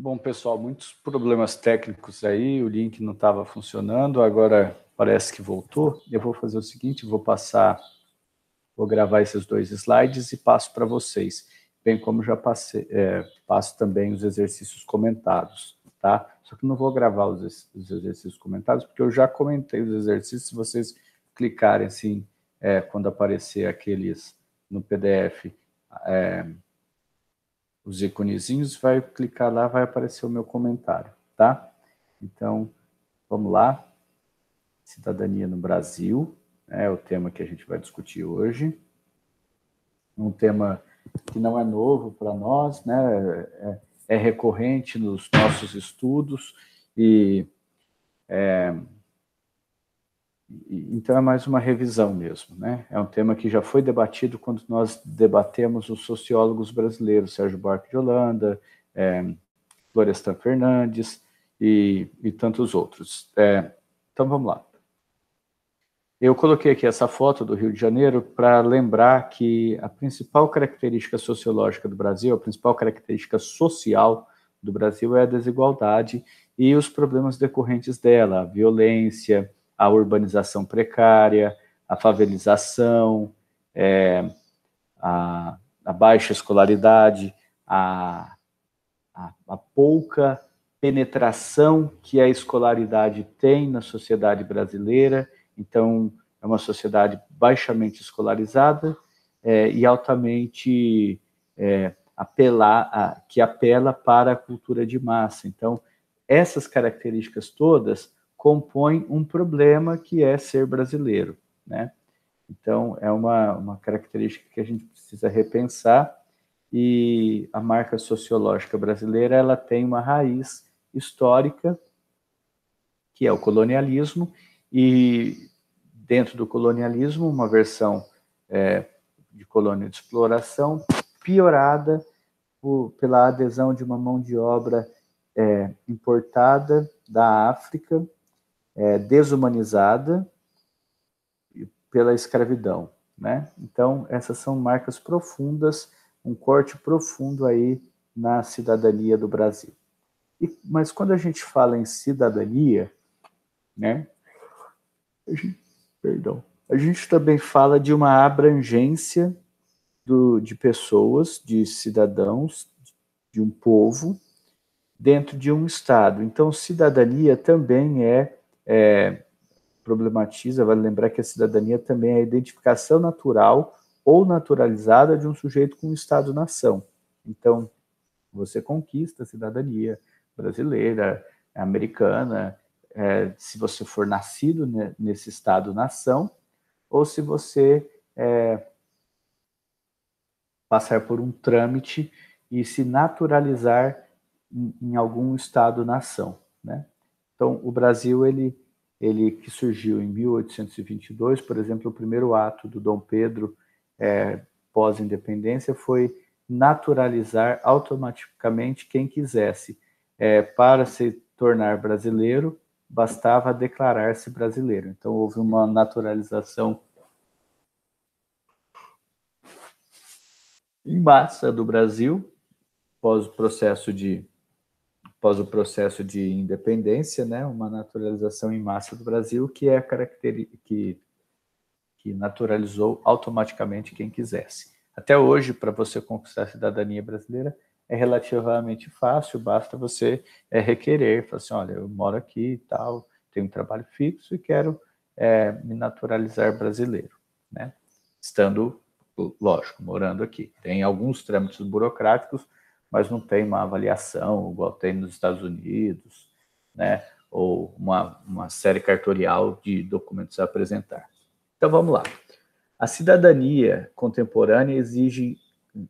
Bom, pessoal, muitos problemas técnicos aí, o link não estava funcionando, agora parece que voltou. Eu vou fazer o seguinte, vou gravar esses 2 slides e passo para vocês, bem como já passo também os exercícios comentados, tá? Só que não vou gravar os exercícios comentados, porque eu já comentei os exercícios, se vocês clicarem assim, quando aparecer aqueles no PDF, os iconezinhos, vai clicar lá, vai aparecer o meu comentário, tá? Então, vamos lá. Cidadania no Brasil é o tema que a gente vai discutir hoje. Um tema que não é novo para nós, né? É recorrente nos nossos estudos então é mais uma revisão mesmo, né? É um tema que já foi debatido quando nós debatemos os sociólogos brasileiros, Sérgio Buarque de Holanda, Florestan Fernandes e tantos outros. Então vamos lá. Eu coloquei aqui essa foto do Rio de Janeiro para lembrar que a principal característica sociológica do Brasil, a principal característica social do Brasil é a desigualdade e os problemas decorrentes dela, a violência, a urbanização precária, a favelização, a baixa escolaridade, a pouca penetração que a escolaridade tem na sociedade brasileira. Então, é uma sociedade baixamente escolarizada e altamente que apela para a cultura de massa. Então, essas características todas compõem um problema que é ser brasileiro, né? Então, é uma característica que a gente precisa repensar e a marca sociológica brasileira ela tem uma raiz histórica, que é o colonialismo, e dentro do colonialismo, uma versão de colônia de exploração, piorada pela adesão de uma mão de obra importada da África, desumanizada pela escravidão, né? Então, essas são marcas profundas, um corte profundo aí na cidadania do Brasil. Mas quando a gente fala em cidadania, né? A gente também fala de uma abrangência de pessoas, de cidadãos, de um povo, dentro de um Estado. Então, cidadania também problematiza, vale lembrar que a cidadania também é a identificação natural ou naturalizada de um sujeito com um Estado-nação. Então, você conquista a cidadania brasileira, americana, se você for nascido nesse Estado-nação, ou se você passar por um trâmite e se naturalizar em algum Estado-nação, né? Então, o Brasil, ele que surgiu em 1822, por exemplo, o primeiro ato do Dom Pedro pós-independência foi naturalizar automaticamente quem quisesse. Para se tornar brasileiro, bastava declarar-se brasileiro. Então, houve uma naturalização em massa do Brasil, pós o processo de independência, né, uma naturalização em massa do Brasil, que é a característica que naturalizou automaticamente quem quisesse. Até hoje, para você conquistar a cidadania brasileira, é relativamente fácil, basta você requerer, falar assim, olha, eu moro aqui e tal, tenho um trabalho fixo e quero me naturalizar brasileiro, né? Estando, lógico, morando aqui. Tem alguns trâmites burocráticos, mas não tem uma avaliação igual tem nos Estados Unidos, né? Ou uma série cartorial de documentos a apresentar. Então, vamos lá. A cidadania contemporânea exige,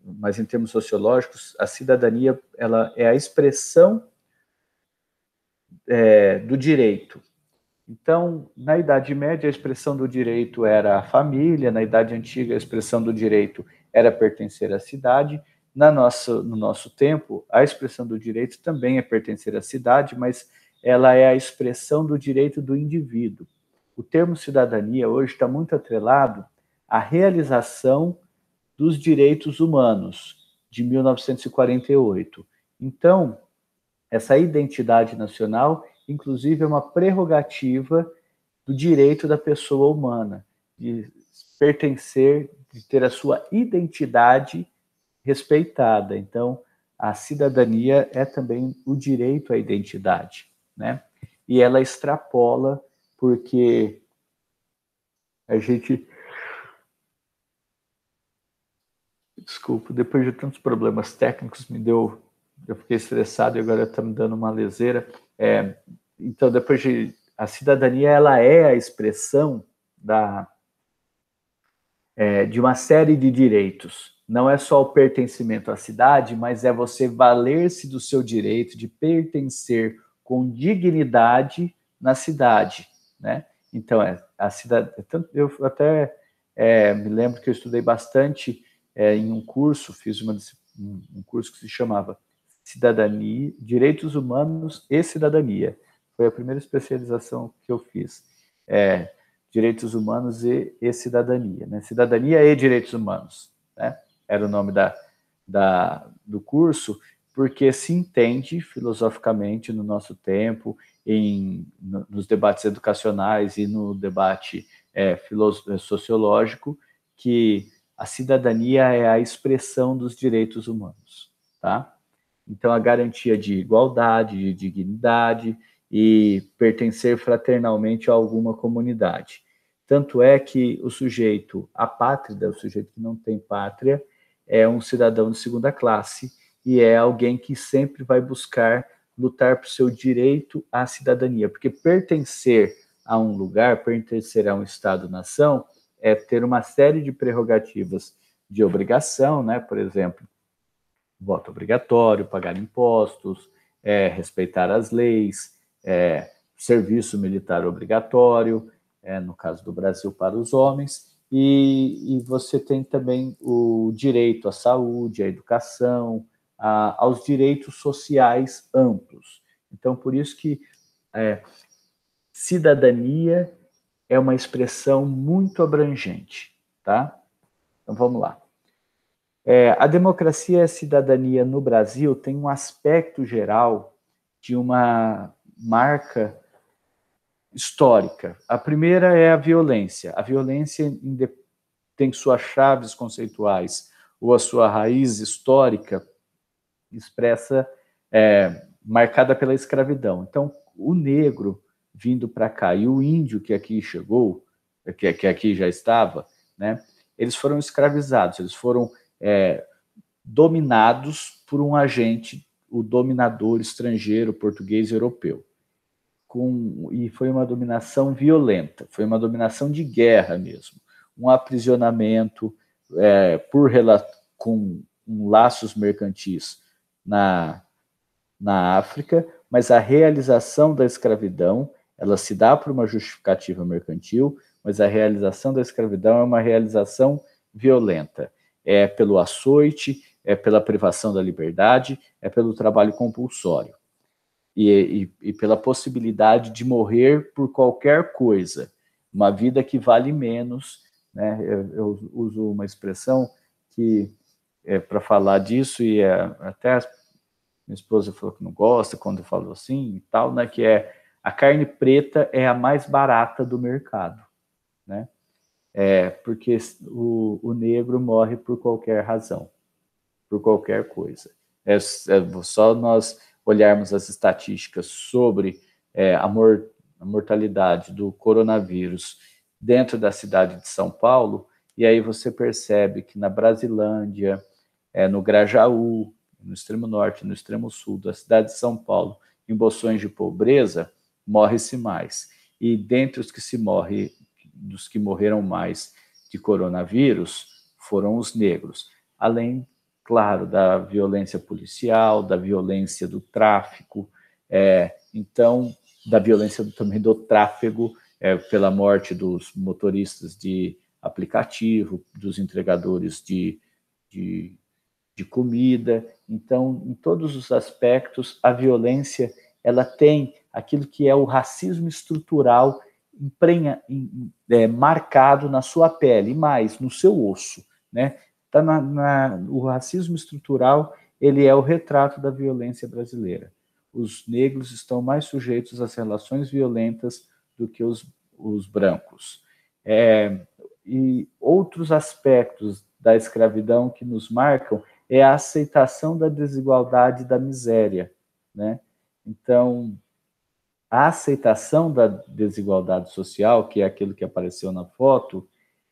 mas em termos sociológicos, a cidadania ela é a expressão do direito. Então, na Idade Média, a expressão do direito era a família, na Idade Antiga, a expressão do direito era pertencer à cidade. No nosso tempo, a expressão do direito também é pertencer à cidade, mas ela é a expressão do direito do indivíduo. O termo cidadania hoje está muito atrelado à realização dos direitos humanos de 1948. Então, essa identidade nacional, inclusive, é uma prerrogativa do direito da pessoa humana, de pertencer, de ter a sua identidade respeitada. Então, a cidadania é também o direito à identidade, né? E ela extrapola, porque a gente... Desculpa, depois de tantos problemas técnicos, eu fiquei estressado e agora está me dando uma leseira. Então, depois de... A cidadania, ela é a expressão de uma série de direitos. Não é só o pertencimento à cidade, mas é você valer-se do seu direito de pertencer com dignidade na cidade, né? Então, a cidade... Eu até me lembro que eu estudei bastante em um curso, fiz um curso que se chamava Cidadania, Direitos Humanos e Cidadania. Foi a primeira especialização que eu fiz. Direitos Humanos e Cidadania, né? Cidadania e Direitos Humanos, né? Era o nome do curso, porque se entende filosoficamente no nosso tempo, nos debates educacionais e no debate sociológico, que a cidadania é a expressão dos direitos humanos, tá? Então, a garantia de igualdade, de dignidade e pertencer fraternalmente a alguma comunidade. Tanto é que o sujeito apátrida, o sujeito que não tem pátria, é um cidadão de segunda classe e é alguém que sempre vai buscar lutar por seu direito à cidadania, porque pertencer a um lugar, pertencer a um Estado-nação, é ter uma série de prerrogativas de obrigação, né? Por exemplo, voto obrigatório, pagar impostos, respeitar as leis, serviço militar obrigatório, no caso do Brasil, para os homens, e você tem também o direito à saúde, à educação, aos direitos sociais amplos. Então, por isso que cidadania é uma expressão muito abrangente, tá? Então, vamos lá. A democracia e a cidadania no Brasil tem um aspecto geral de uma marca histórica. A primeira é a violência. A violência tem suas chaves conceituais ou a sua raiz histórica expressa, marcada pela escravidão. Então, o negro vindo para cá e o índio que aqui chegou, que aqui já estava, né, eles foram escravizados, eles foram dominados por um agente, o dominador estrangeiro, português e europeu. E foi uma dominação violenta, foi uma dominação de guerra mesmo, um aprisionamento com laços mercantis na África, mas a realização da escravidão, ela se dá por uma justificativa mercantil, mas a realização da escravidão é uma realização violenta. É pelo açoite, é pela privação da liberdade, é pelo trabalho compulsório. E pela possibilidade de morrer por qualquer coisa, uma vida que vale menos, né? Eu uso uma expressão que para falar disso, e até minha esposa falou que não gosta quando eu falo assim e tal, né? Que a carne preta é a mais barata do mercado, né? Porque o negro morre por qualquer razão, por qualquer coisa. Só nós olharmos as estatísticas sobre a mortalidade do coronavírus dentro da cidade de São Paulo, e aí você percebe que na Brasilândia, no Grajaú, no extremo norte, no extremo sul da cidade de São Paulo, em bolsões de pobreza, morre-se mais. E dentre dos que morreram mais de coronavírus, foram os negros. Além, claro, da violência policial, da violência do tráfico, então, da violência também do tráfego, pela morte dos motoristas de aplicativo, dos entregadores de comida. Então, em todos os aspectos, a violência ela tem aquilo que é o racismo estrutural marcado na sua pele, e mais, no seu osso, né? O racismo estrutural, ele é o retrato da violência brasileira. os negros estão mais sujeitos às relações violentas do que os brancos. E outros aspectos da escravidão que nos marcam é a aceitação da desigualdade e da miséria, né? Então, a aceitação da desigualdade social, que é aquilo que apareceu na foto,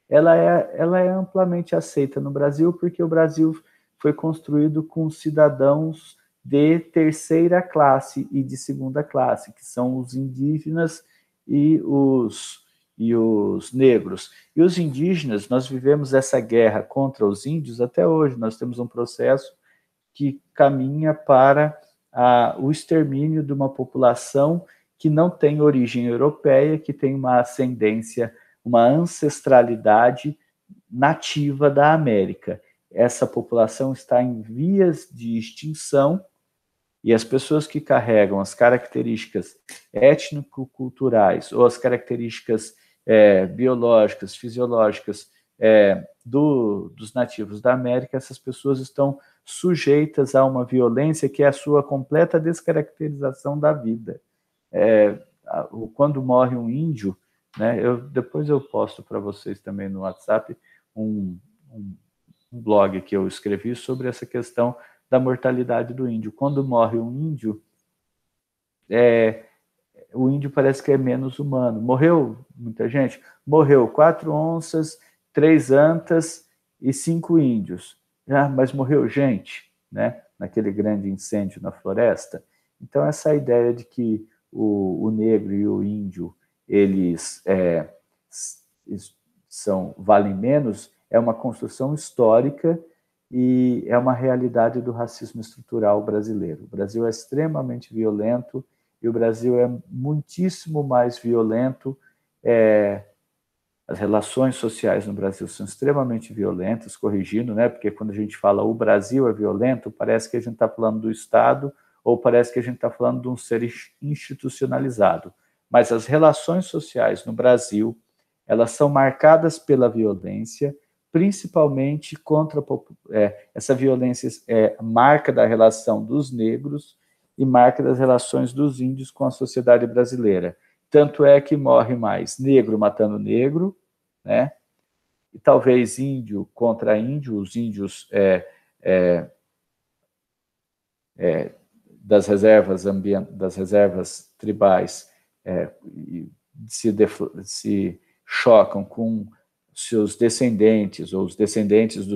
ela é amplamente aceita no Brasil, porque o Brasil foi construído com cidadãos de terceira classe e de segunda classe, que são os indígenas e os negros. E os indígenas, nós vivemos essa guerra contra os índios até hoje. Nós temos um processo que caminha para o extermínio de uma população que não tem origem europeia, que tem uma ascendência, uma ancestralidade nativa da América. Essa população está em vias de extinção e as pessoas que carregam as características étnico-culturais ou as características biológicas, fisiológicas dos nativos da América, essas pessoas estão sujeitas a uma violência que é a sua completa descaracterização da vida. Quando morre um índio, né, depois eu posto para vocês também no WhatsApp um blog que eu escrevi sobre essa questão da mortalidade do índio. Quando morre um índio, o índio parece que é menos humano. Morreu muita gente? Morreu 4 onças, 3 antas e 5 índios. Mas morreu gente, né? Naquele grande incêndio na floresta. Então, essa ideia de que o negro e o índio, eles valem menos, é uma construção histórica e é uma realidade do racismo estrutural brasileiro. O Brasil é extremamente violento e o Brasil é muitíssimo mais violento. As relações sociais no Brasil são extremamente violentas, corrigindo, né? Porque quando a gente fala o Brasil é violento, parece que a gente está falando do Estado ou parece que a gente está falando de um ser institucionalizado. Mas as relações sociais no Brasil, elas são marcadas pela violência, principalmente contra essa violência marca da relação dos negros e marca das relações dos índios com a sociedade brasileira. Tanto é que morre mais negro matando negro, né? E talvez índio contra índio, os índios das reservas tribais se chocam com seus descendentes ou os descendentes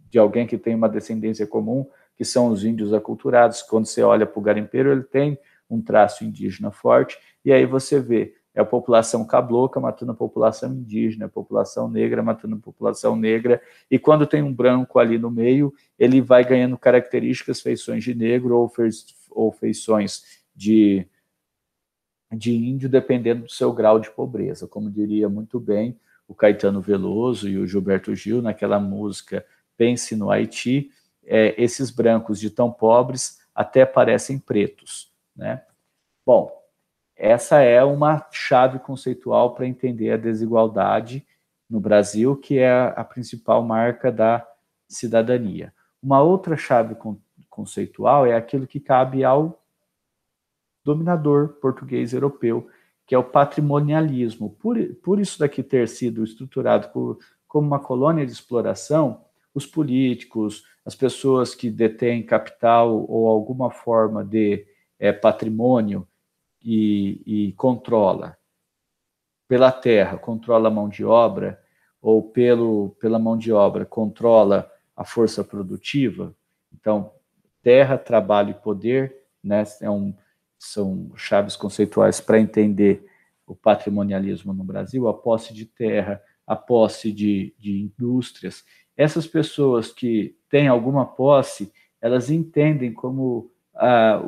de alguém que tem uma descendência comum, que são os índios aculturados. Quando você olha para o garimpeiro, ele tem um traço indígena forte, e aí você vê a população cabocla matando a população indígena, a população negra matando a população negra, e quando tem um branco ali no meio, ele vai ganhando características, feições de negro ou feições de índio, dependendo do seu grau de pobreza. Como diria muito bem o Caetano Veloso e o Gilberto Gil, naquela música Pense no Haiti, esses brancos de tão pobres até parecem pretos, né? Bom, essa é uma chave conceitual para entender a desigualdade no Brasil, que é a principal marca da cidadania. Uma outra chave conceitual é aquilo que cabe ao dominador português europeu, que é o patrimonialismo. Por isso daqui ter sido estruturado como uma colônia de exploração, os políticos, as pessoas que detêm capital ou alguma forma de patrimônio e controla pela terra, controla a mão de obra, ou pela mão de obra controla a força produtiva. Então, terra, trabalho e poder, né, são chaves conceituais para entender o patrimonialismo no Brasil, a posse de terra, a posse de indústrias. Essas pessoas que têm alguma posse, elas entendem como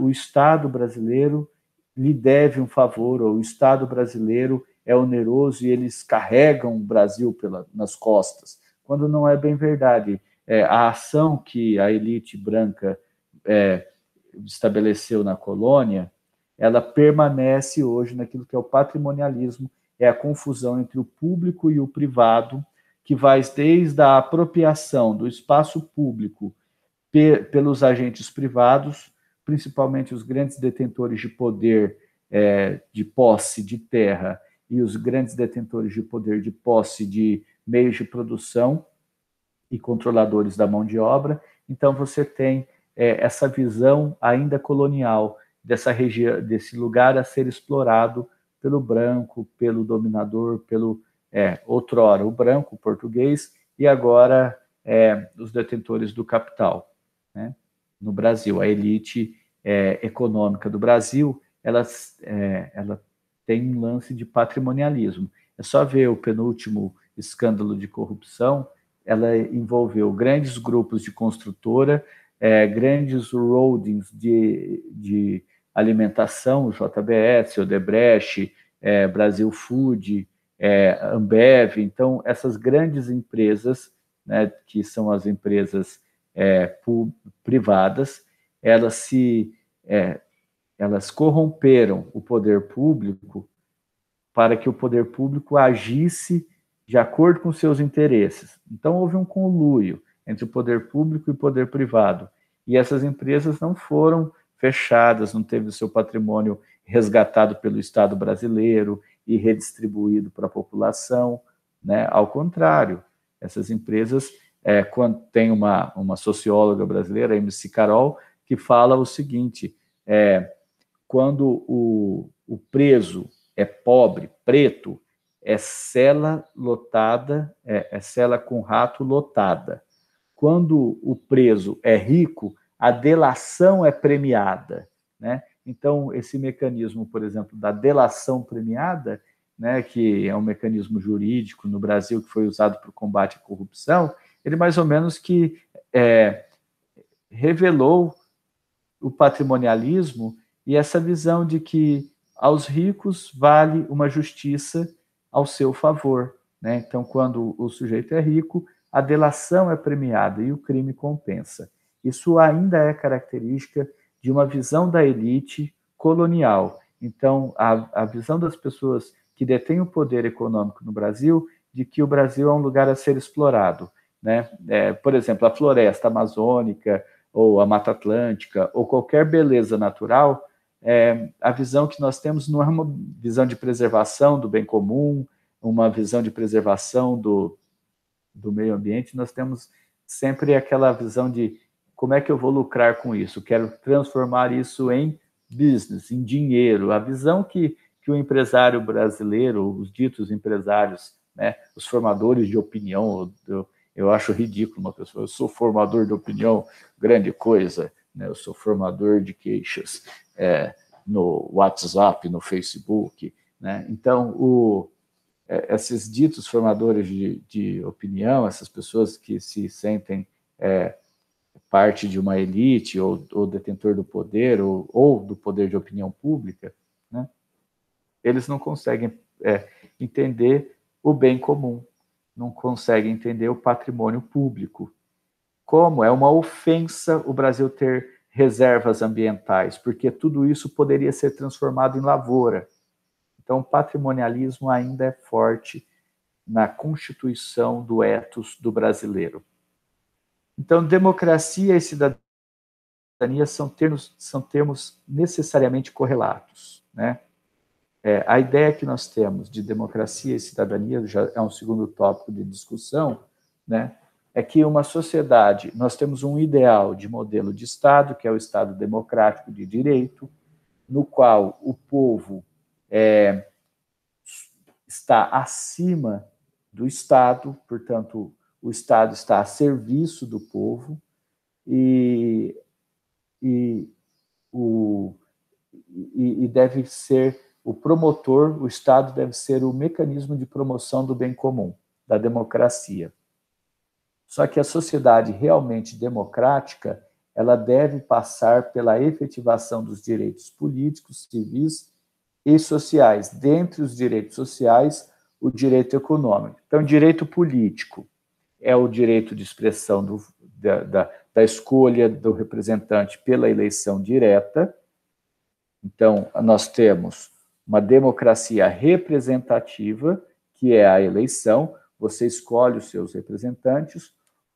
o Estado brasileiro lhe deve um favor, ou o Estado brasileiro é oneroso e eles carregam o Brasil nas costas, quando não é bem verdade. A ação que a elite branca estabeleceu na colônia, ela permanece hoje naquilo que é o patrimonialismo, é a confusão entre o público e o privado, que vai desde a apropriação do espaço público pelos agentes privados, principalmente os grandes detentores de poder de posse de terra e os grandes detentores de poder de posse de meios de produção e controladores da mão de obra. Então, você tem essa visão ainda colonial dessa região, desse lugar a ser explorado pelo branco, pelo dominador, pelo outrora o branco, o português, e agora os detentores do capital, né? No Brasil, a elite econômica do Brasil, ela tem um lance de patrimonialismo. É só ver o penúltimo escândalo de corrupção. Ela envolveu grandes grupos de construtora, grandes holdings de alimentação, JBS, Odebrecht, Brasil Food, Ambev. Então, essas grandes empresas, né, que são as empresas privadas, elas corromperam o poder público para que o poder público agisse de acordo com seus interesses. Então, houve um conluio entre o poder público e o poder privado. E essas empresas não foram fechadas, não teve o seu patrimônio resgatado pelo Estado brasileiro e redistribuído para a população, né? Ao contrário, essas empresas, quando tem uma socióloga brasileira, a MC Carol, que fala o seguinte, quando o preso é pobre, preto, é cela lotada, cela com rato lotada. Quando o preso é rico, a delação é premiada, né? Então, esse mecanismo, por exemplo, da delação premiada, né, que é um mecanismo jurídico no Brasil que foi usado para o combate à corrupção, ele mais ou menos que revelou o patrimonialismo e essa visão de que aos ricos vale uma justiça ao seu favor, né? Então, quando o sujeito é rico, a delação é premiada e o crime compensa. Isso ainda é característica de uma visão da elite colonial. Então, a visão das pessoas que detêm o poder econômico no Brasil, de que o Brasil é um lugar a ser explorado, né? Por exemplo, a floresta amazônica, ou a Mata Atlântica, ou qualquer beleza natural, a visão que nós temos não é uma visão de preservação do bem comum, uma visão de preservação do meio ambiente. Nós temos sempre aquela visão de como é que eu vou lucrar com isso, quero transformar isso em business, em dinheiro. A visão que o empresário brasileiro, os ditos empresários, né, os formadores de opinião, eu acho ridículo uma pessoa, eu sou formador de opinião, grande coisa, né? Eu sou formador de queixas no WhatsApp, no Facebook, né? Então, esses ditos formadores de opinião, essas pessoas que se sentem parte de uma elite ou detentor do poder ou do poder de opinião pública, né? Eles não conseguem entender o bem comum, não conseguem entender o patrimônio público. Como é uma ofensa o Brasil ter reservas ambientais, porque tudo isso poderia ser transformado em lavoura. Então, o patrimonialismo ainda é forte na constituição do ethos do brasileiro. Então, democracia e cidadania são termos necessariamente correlatos, né? A ideia que nós temos de democracia e cidadania, já é um segundo tópico de discussão, né? É que uma sociedade, nós temos um ideal de modelo de Estado, que é o Estado democrático de direito, no qual o povo está acima do Estado, portanto, o Estado está a serviço do povo e deve ser o promotor, o Estado deve ser o mecanismo de promoção do bem comum, da democracia. Só que a sociedade realmente democrática, ela deve passar pela efetivação dos direitos políticos, civis e sociais. Dentre os direitos sociais, o direito econômico. Então, direito político é o direito de expressão da escolha do representante pela eleição direta. Então, nós temos uma democracia representativa, que é a eleição, você escolhe os seus representantes,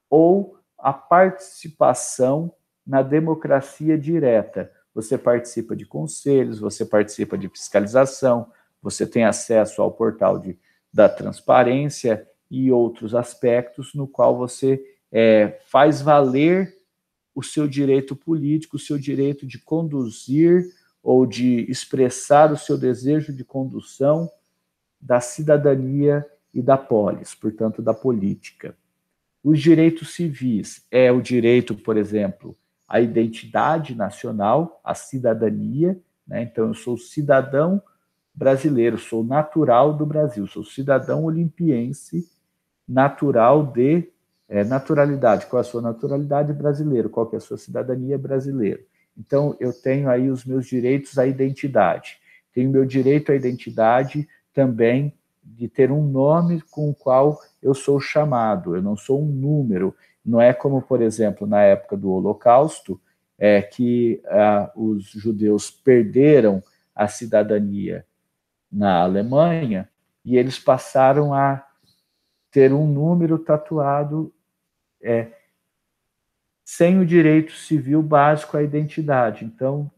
ou a participação na democracia direta, você participa de conselhos, você participa de fiscalização, você tem acesso ao portal da transparência e outros aspectos no qual você faz valer o seu direito político, o seu direito de conduzir ou de expressar o seu desejo de condução da cidadania e da polis, portanto, da política. Os direitos civis é o direito, por exemplo, à identidade nacional, à cidadania, né? Então, eu sou cidadão brasileiro, sou natural do Brasil, sou cidadão olimpiense, natural de naturalidade. Qual é a sua naturalidade? Brasileiro. Qual que é a sua cidadania? Brasileiro. Então, eu tenho aí os meus direitos à identidade. Tenho meu direito à identidade também de ter um nome com o qual eu sou chamado. Eu não sou um número. Não é como, por exemplo, na época do Holocausto, que os judeus perderam a cidadania na Alemanha e eles passaram a ter um número tatuado sem o direito civil básico à identidade. Então,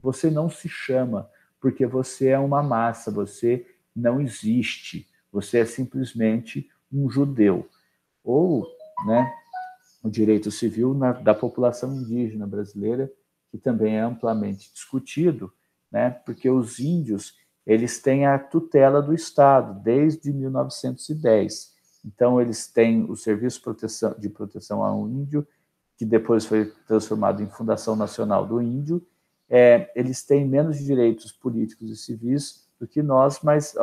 você não se chama, porque você é uma massa, você não existe, você é simplesmente um judeu. Ou, né, o direito civil da população indígena brasileira, que também é amplamente discutido, né, porque os índios eles têm a tutela do Estado desde 1910. Então, eles têm o Serviço de Proteção ao Índio, que depois foi transformado em Fundação Nacional do Índio. Eles têm menos direitos políticos e civis do que nós, mas,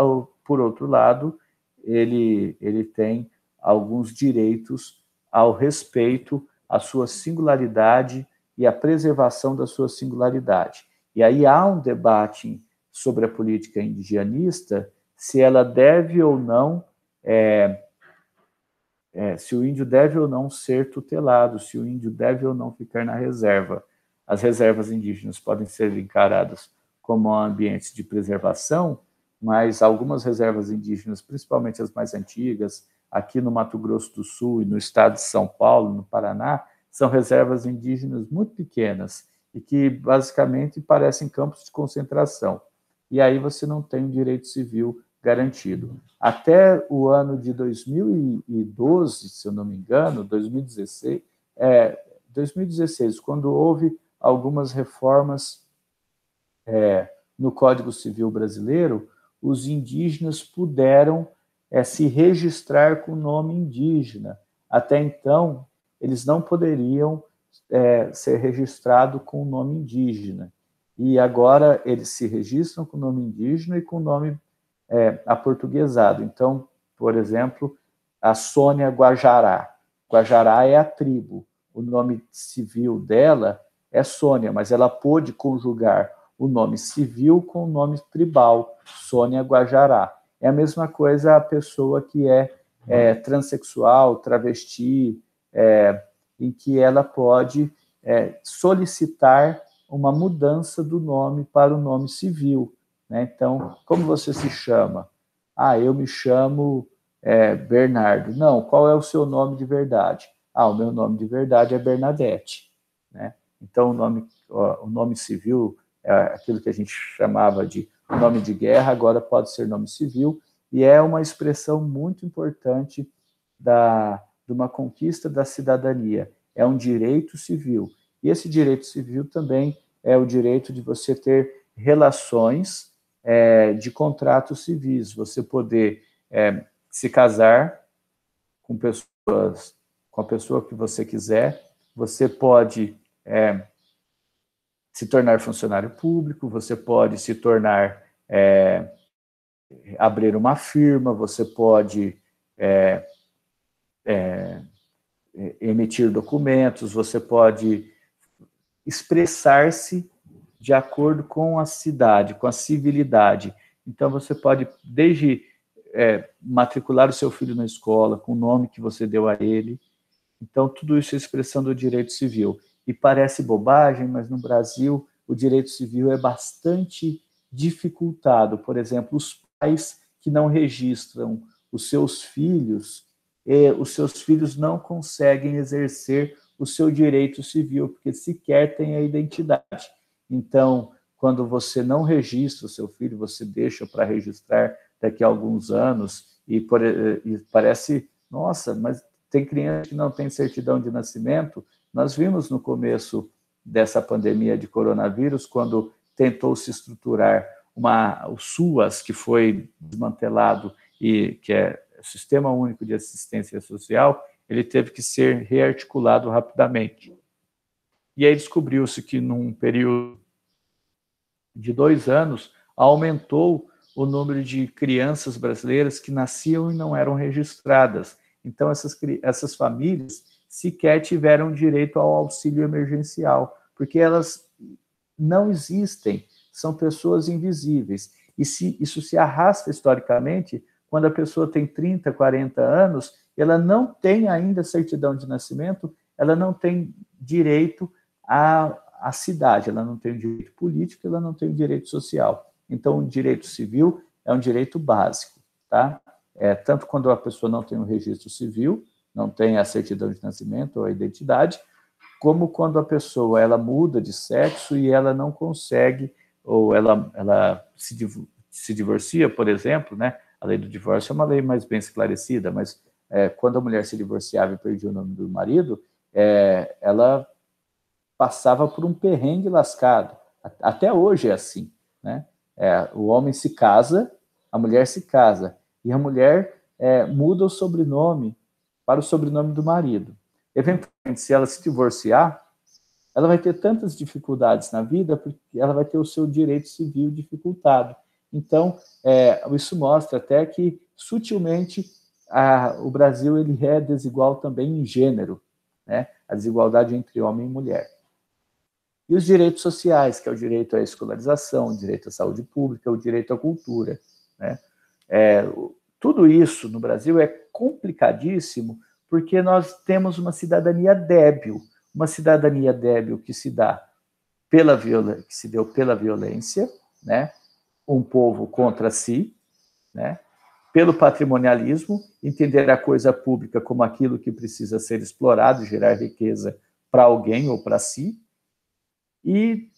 por outro lado, ele tem alguns direitos ao respeito à sua singularidade e à preservação da sua singularidade. E aí há um debate sobre a política indigenista, se ela deve ou não, se o índio deve ou não ser tutelado, se o índio deve ou não ficar na reserva. As reservas indígenas podem ser encaradas como ambientes de preservação, mas algumas reservas indígenas, principalmente as mais antigas, aqui no Mato Grosso do Sul e no estado de São Paulo, no Paraná, são reservas indígenas muito pequenas e que basicamente parecem campos de concentração. E aí você não tem um direito civil garantido. Até o ano de 2012, se eu não me engano, 2016, quando houve algumas reformas no Código Civil brasileiro, os indígenas puderam se registrar com o nome indígena. Até então, eles não poderiam ser registrados com o nome indígena. E agora eles se registram com o nome indígena e com o nome aportuguesado. Então, por exemplo, a Sônia Guajará. Guajará é a tribo. O nome civil dela é Sônia, mas ela pôde conjugar o nome civil com o nome tribal, Sônia Guajará. É a mesma coisa a pessoa que é transexual, travesti, em que ela pode solicitar uma mudança do nome para o nome civil. Né? Então, como você se chama? Eu me chamo Bernardo. Não, qual é o seu nome de verdade? O meu nome de verdade é Bernadette. Né? Então, o nome civil é aquilo que a gente chamava de nome de guerra, agora pode ser nome civil, e é uma expressão muito importante de uma conquista da cidadania. É um direito civil. E esse direito civil também é o direito de você ter relações de contratos civis, você poder se casar com a pessoa que você quiser, você pode se tornar funcionário público, você pode se tornar abrir uma firma, você pode emitir documentos, você pode expressar-se de acordo com a cidade, com a civilidade. Então, você pode, desde matricular o seu filho na escola, com o nome que você deu a ele. Então, tudo isso é expressão do direito civil. E parece bobagem, mas no Brasil o direito civil é bastante dificultado. Por exemplo, os pais que não registram os seus filhos não conseguem exercer o seu direito civil, porque sequer têm a identidade. Então, quando você não registra o seu filho, você deixa para registrar daqui a alguns anos, e parece, nossa, mas tem criança que não tem certidão de nascimento. Nós vimos no começo dessa pandemia de coronavírus, quando tentou se estruturar o SUAS, que foi desmantelado, e que é o Sistema Único de Assistência Social, ele teve que ser rearticulado rapidamente. E aí descobriu-se que, num período de 2 anos, aumentou o número de crianças brasileiras que nasciam e não eram registradas. Então, essas famílias sequer tiveram direito ao auxílio emergencial, porque elas não existem, são pessoas invisíveis. E isso se arrasta historicamente, quando a pessoa tem 30, 40 anos, ela não tem ainda certidão de nascimento, ela não tem direito à cidade, ela não tem o direito político, ela não tem o direito social. Então, o direito civil é um direito básico, tá? Tanto quando a pessoa não tem um registro civil, não tem a certidão de nascimento ou a identidade, como quando a pessoa ela muda de sexo e ela não consegue, ou ela se divorcia, por exemplo, né? A lei do divórcio é uma lei mais bem esclarecida, mas quando a mulher se divorciava e perdia o nome do marido, ela passava por um perrengue lascado. Até hoje é assim, né? O homem se casa, a mulher se casa, e a mulher muda o sobrenome para o sobrenome do marido. Eventualmente, se ela se divorciar, ela vai ter tantas dificuldades na vida, porque ela vai ter o seu direito civil dificultado. Então, isso mostra até que, sutilmente, o Brasil ele é desigual também em gênero, né? A desigualdade entre homem e mulher. E os direitos sociais, que é o direito à escolarização, o direito à saúde pública, o direito à cultura, né? Tudo isso no Brasil é complicadíssimo, porque nós temos uma cidadania débil que se deu pela violência, né? Um povo contra si, né? Pelo patrimonialismo, entender a coisa pública como aquilo que precisa ser explorado, gerar riqueza para alguém ou para si, e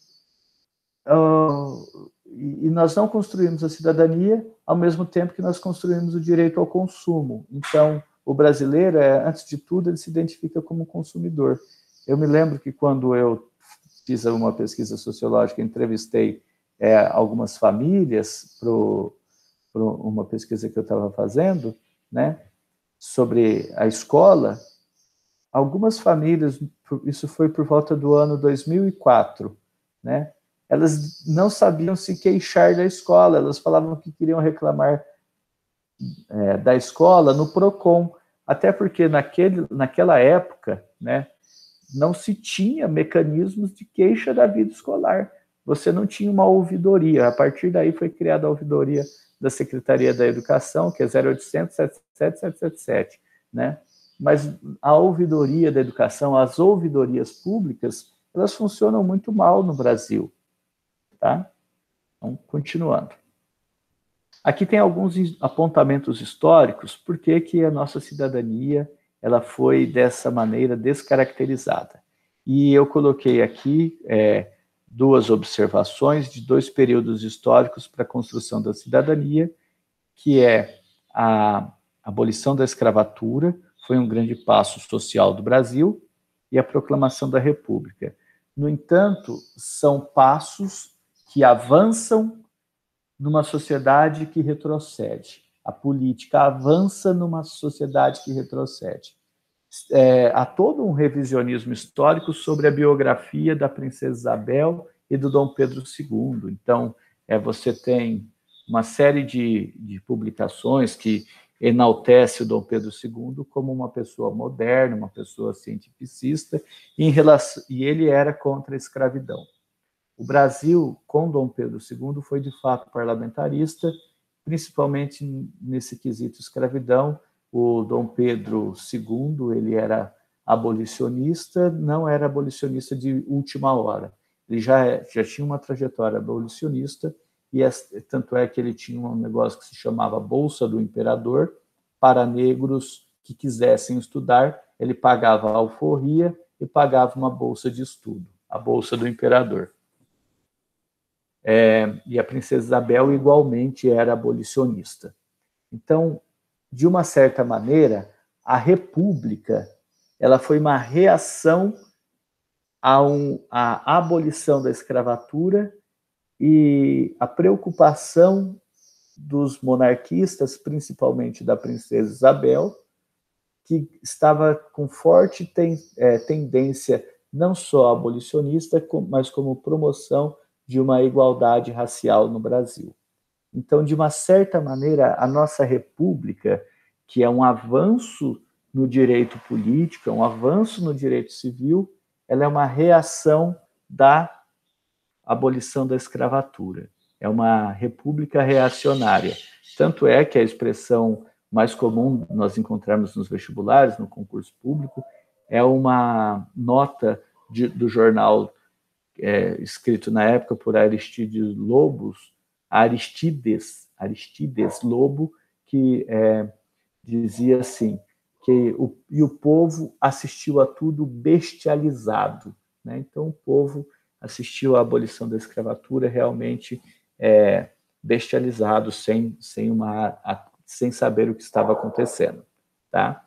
nós não construímos a cidadania ao mesmo tempo que nós construímos o direito ao consumo. Então, o brasileiro, antes de tudo, ele se identifica como consumidor. Eu me lembro que quando eu fiz uma pesquisa sociológica, entrevistei algumas famílias para uma pesquisa que eu estava fazendo, né, sobre a escola. Algumas famílias, isso foi por volta do ano 2004, né? Elas não sabiam se queixar da escola, elas falavam que queriam reclamar da escola no PROCON, até porque naquela época, né, não se tinha mecanismos de queixa da vida escolar. Você não tinha uma ouvidoria. A partir daí foi criada a ouvidoria da Secretaria da Educação, que é 0800 77 777, né? Mas a ouvidoria da educação, as ouvidorias públicas, elas funcionam muito mal no Brasil, tá? Então, continuando. Aqui tem alguns apontamentos históricos, por que a nossa cidadania ela foi dessa maneira descaracterizada. E eu coloquei aqui 2 observações de 2 períodos históricos para a construção da cidadania, que é a abolição da escravatura, foi um grande passo social do Brasil, e a proclamação da República. No entanto, são passos que avançam numa sociedade que retrocede. A política avança numa sociedade que retrocede. Há todo um revisionismo histórico sobre a biografia da princesa Isabel e do Dom Pedro II. Então, você tem uma série de publicações que enaltece o Dom Pedro II como uma pessoa moderna, uma pessoa cientificista, e ele era contra a escravidão. O Brasil, com Dom Pedro II, foi de fato parlamentarista, principalmente nesse quesito escravidão. O Dom Pedro II, ele era abolicionista, não era abolicionista de última hora. Ele já tinha uma trajetória abolicionista, e tanto é que ele tinha um negócio que se chamava Bolsa do Imperador, para negros que quisessem estudar, ele pagava a alforria e pagava uma bolsa de estudo, a Bolsa do Imperador. e a princesa Isabel igualmente era abolicionista. Então, de uma certa maneira, a República ela foi uma reação à abolição da escravatura e a preocupação dos monarquistas, principalmente da princesa Isabel, que estava com forte tendência não só abolicionista, mas como promoção de uma igualdade racial no Brasil. Então, de uma certa maneira, a nossa república, que é um avanço no direito político, é um avanço no direito civil, ela é uma reação da abolição da escravatura. É uma república reacionária. Tanto é que a expressão mais comum nós encontramos nos vestibulares, no concurso público, é uma nota do jornal escrito na época por Aristides Lobo, que dizia assim, que o povo assistiu a tudo bestializado. Né? Então, o povo assistiu à abolição da escravatura realmente bestializado, sem saber o que estava acontecendo. Tá?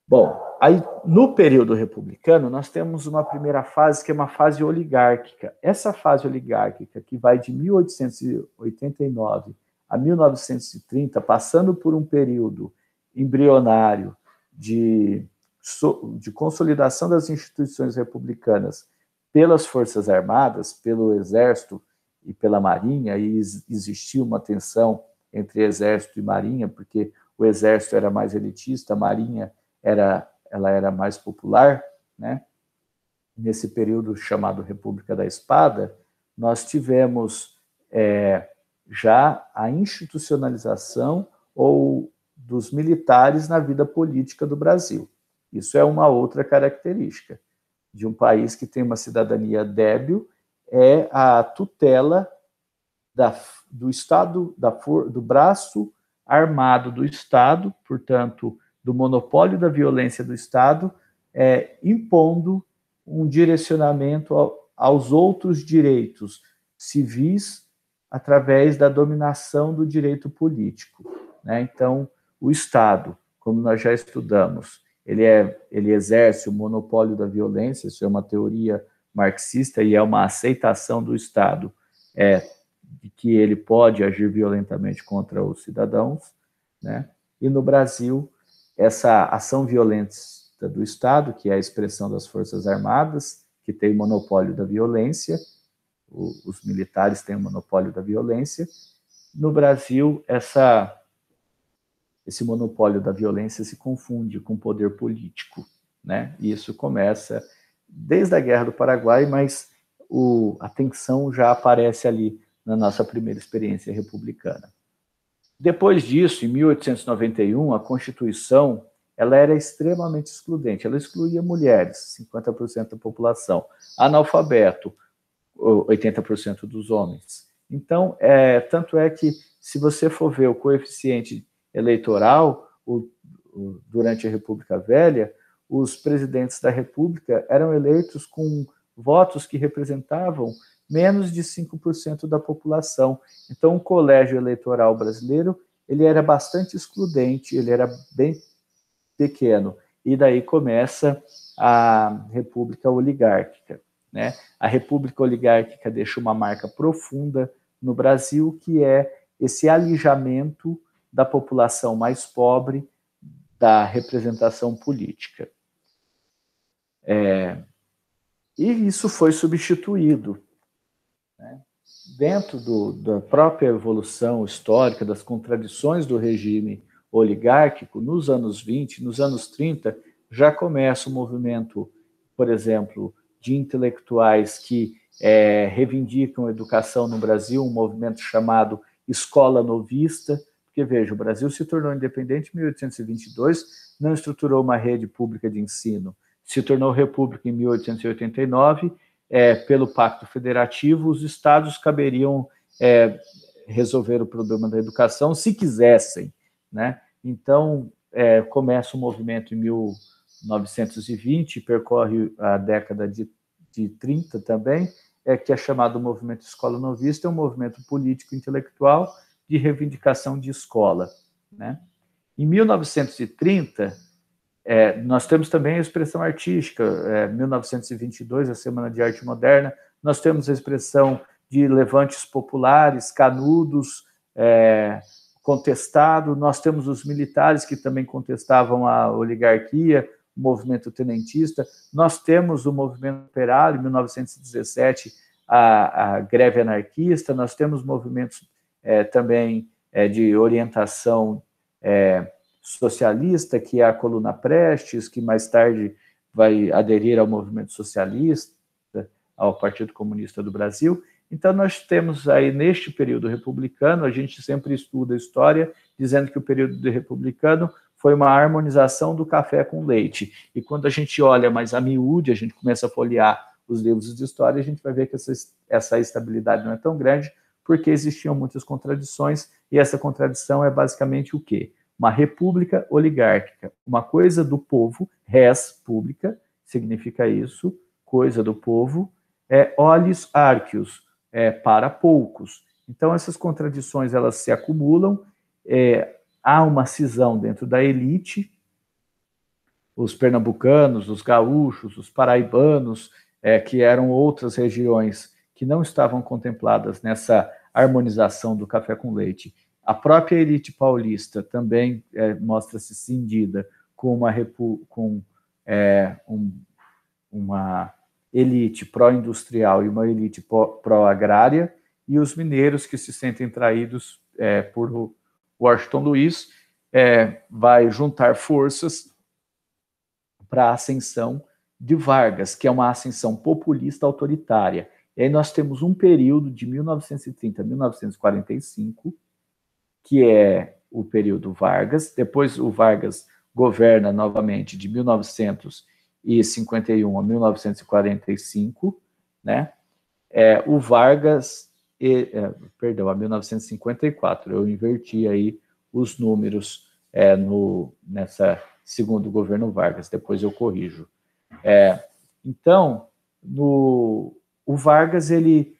Bom, aí no período republicano, nós temos uma primeira fase que é uma fase oligárquica. Essa fase oligárquica, que vai de 1889 a 1930, passando por um período embrionário de consolidação das instituições republicanas pelas Forças Armadas, pelo Exército e pela Marinha, e existia uma tensão entre Exército e Marinha, porque o Exército era mais elitista, a Marinha ela era mais popular, né? Nesse período chamado República da Espada, nós tivemos já a institucionalização dos militares na vida política do Brasil. Isso é uma outra característica de um país que tem uma cidadania débil, é a tutela do Estado, do braço armado do Estado, portanto, do monopólio da violência do Estado, impondo um direcionamento aos outros direitos civis através da dominação do direito político. Né? Então, o Estado, como nós já estudamos, ele exerce o monopólio da violência, isso é uma teoria marxista e é uma aceitação do Estado de que ele pode agir violentamente contra os cidadãos. Né? E no Brasil, essa ação violenta do Estado, que é a expressão das Forças Armadas, que tem monopólio da violência, os militares têm o monopólio da violência. No Brasil, esse monopólio da violência se confunde com o poder político. Né? E isso começa desde a Guerra do Paraguai, mas a tensão já aparece ali na nossa primeira experiência republicana. Depois disso, em 1891, a Constituição ela era extremamente excludente. Ela excluía mulheres, 50% da população, analfabeto, 80% dos homens. Então, tanto é que, se você for ver o coeficiente eleitoral durante a República Velha, os presidentes da República eram eleitos com votos que representavam menos de 5% da população. Então, o colégio eleitoral brasileiro ele era bastante excludente, ele era bem pequeno. E daí começa a República Oligárquica. Né? A República Oligárquica deixa uma marca profunda no Brasil, que é esse alijamento da população mais pobre da representação política. E isso foi substituído. Né? Dentro da própria evolução histórica, das contradições do regime oligárquico, nos anos 20, nos anos 30, já começa um movimento, por exemplo, de intelectuais que reivindicam a educação no Brasil, um movimento chamado Escola Novista, porque, veja, o Brasil se tornou independente em 1822, não estruturou uma rede pública de ensino, se tornou república em 1889, pelo Pacto Federativo, os estados caberiam resolver o problema da educação se quisessem. Né? Então, começa o movimento em 1920, percorre a década de 30 também, que é chamado Movimento Escola Novista, é um movimento político intelectual de reivindicação de escola, né? Em 1930, nós temos também a expressão artística, 1922, a Semana de Arte Moderna, nós temos a expressão de levantes populares, canudos, contestado, nós temos os militares que também contestavam a oligarquia, o movimento tenentista, nós temos o movimento operário, em 1917, a greve anarquista, nós temos movimentos também de orientação socialista, que é a Coluna Prestes, que mais tarde vai aderir ao movimento socialista, ao Partido Comunista do Brasil. Então, nós temos aí, neste período republicano, a gente sempre estuda a história, dizendo que o período republicano foi uma harmonização do café com leite. E quando a gente olha mais a miúde, a gente começa a folhear os livros de história, a gente vai ver que essa estabilidade não é tão grande, porque existiam muitas contradições, e essa contradição é basicamente o quê? Uma república oligárquica, uma coisa do povo, res pública, significa isso, coisa do povo, olis arcius, para poucos. Então, essas contradições, elas se acumulam, há uma cisão dentro da elite, os pernambucanos, os gaúchos, os paraibanos, que eram outras regiões que não estavam contempladas nessa harmonização do café com leite. A própria elite paulista também mostra-se cindida com uma elite pró-industrial e uma elite pró-agrária, e os mineiros que se sentem traídos por Washington Luiz vai juntar forças para a ascensão de Vargas, que é uma ascensão populista autoritária. E aí nós temos um período de 1930 a 1945, que é o período Vargas, depois o Vargas governa novamente de 1951 a 1945, né? O Vargas, a 1954, eu inverti aí os números nessa segundo governo Vargas, depois eu corrijo. Então, o Vargas, ele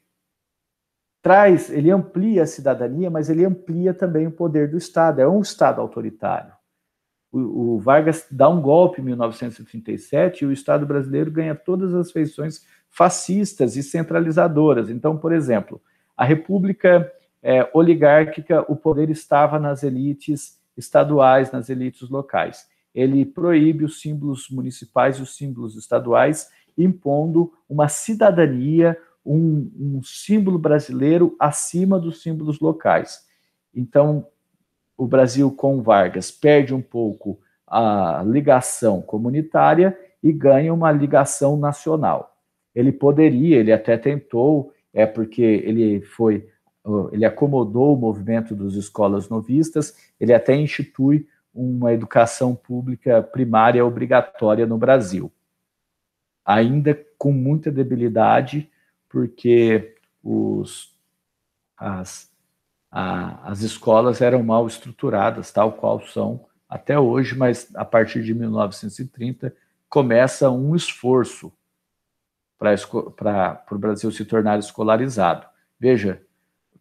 amplia a cidadania, mas ele amplia também o poder do Estado, é um Estado autoritário. O Vargas dá um golpe em 1937 e o Estado brasileiro ganha todas as feições fascistas e centralizadoras. Então, por exemplo, a República oligárquica, o poder estava nas elites estaduais, nas elites locais. Ele proíbe os símbolos municipais e os símbolos estaduais, impondo uma cidadania, um símbolo brasileiro acima dos símbolos locais. Então, o Brasil com Vargas perde um pouco a ligação comunitária e ganha uma ligação nacional. Ele até tentou, porque ele acomodou o movimento das escolas novistas, ele até institui uma educação pública primária obrigatória no Brasil. Ainda com muita debilidade, porque as escolas eram mal estruturadas, tal qual são até hoje, mas a partir de 1930 começa um esforço para o Brasil se tornar escolarizado. Veja,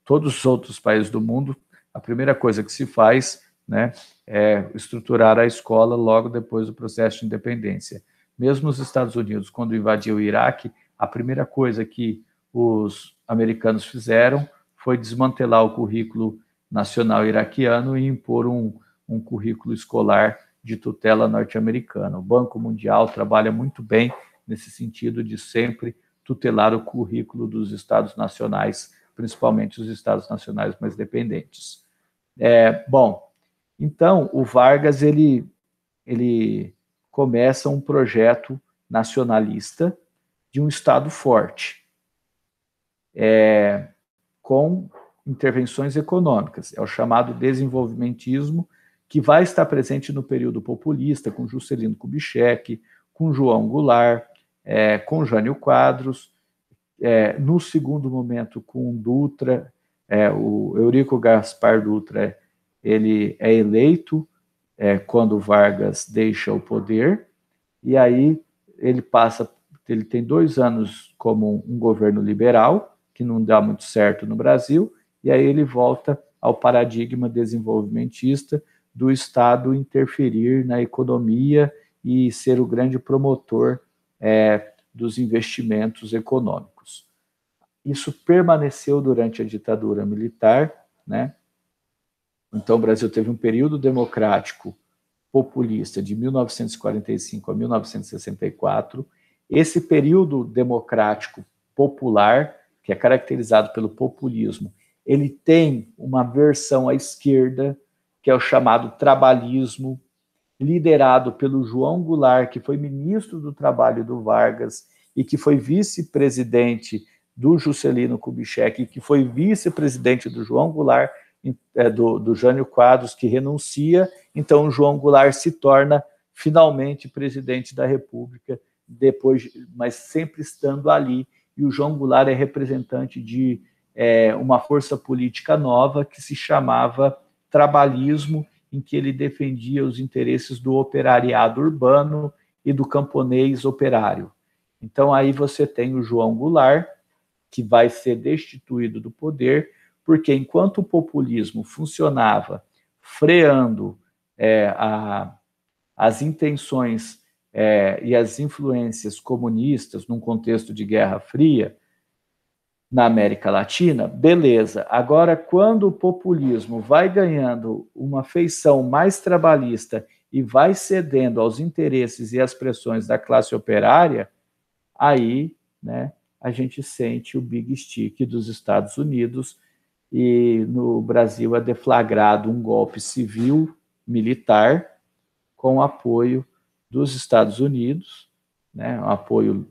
todos os outros países do mundo, a primeira coisa que se faz, né, é estruturar a escola logo depois do processo de independência. Mesmo os Estados Unidos, quando invadiu o Iraque, a primeira coisa que os americanos fizeram foi desmantelar o currículo nacional iraquiano e impor um currículo escolar de tutela norte-americana. O Banco Mundial trabalha muito bem nesse sentido de sempre tutelar o currículo dos estados nacionais, principalmente os estados nacionais mais dependentes. Bom, então, o Vargas, ele começa um projeto nacionalista de um Estado forte, com intervenções econômicas. É o chamado desenvolvimentismo, que vai estar presente no período populista, com Juscelino Kubitschek, com João Goulart, com Jânio Quadros, no segundo momento com Dutra, o Eurico Gaspar Dutra, ele é eleito quando Vargas deixa o poder, e aí ele passa ele tem 2 anos como um governo liberal, que não dá muito certo no Brasil, e aí ele volta ao paradigma desenvolvimentista do Estado interferir na economia e ser o grande promotor dos investimentos econômicos. Isso permaneceu durante a ditadura militar, né? Então, o Brasil teve um período democrático populista de 1945 a 1964. Esse período democrático popular, que é caracterizado pelo populismo, ele tem uma versão à esquerda, que é o chamado trabalhismo, liderado pelo João Goulart, que foi ministro do Trabalho do Vargas e que foi vice-presidente do Juscelino Kubitschek, que foi vice-presidente do João Goulart, do Jânio Quadros, que renuncia. Então, o João Goulart se torna finalmente presidente da República, depois, mas sempre estando ali. E o João Goulart é representante de uma força política nova que se chamava trabalhismo, em que ele defendia os interesses do operariado urbano e do camponês operário. Então, aí você tem o João Goulart, que vai ser destituído do poder, porque enquanto o populismo funcionava freando as intenções e as influências comunistas num contexto de Guerra Fria na América Latina, beleza. Agora, quando o populismo vai ganhando uma feição mais trabalhista e vai cedendo aos interesses e às pressões da classe operária, aí, né, a gente sente o big stick dos Estados Unidos, e no Brasil é deflagrado um golpe civil militar com apoio dos Estados Unidos, né, um apoio,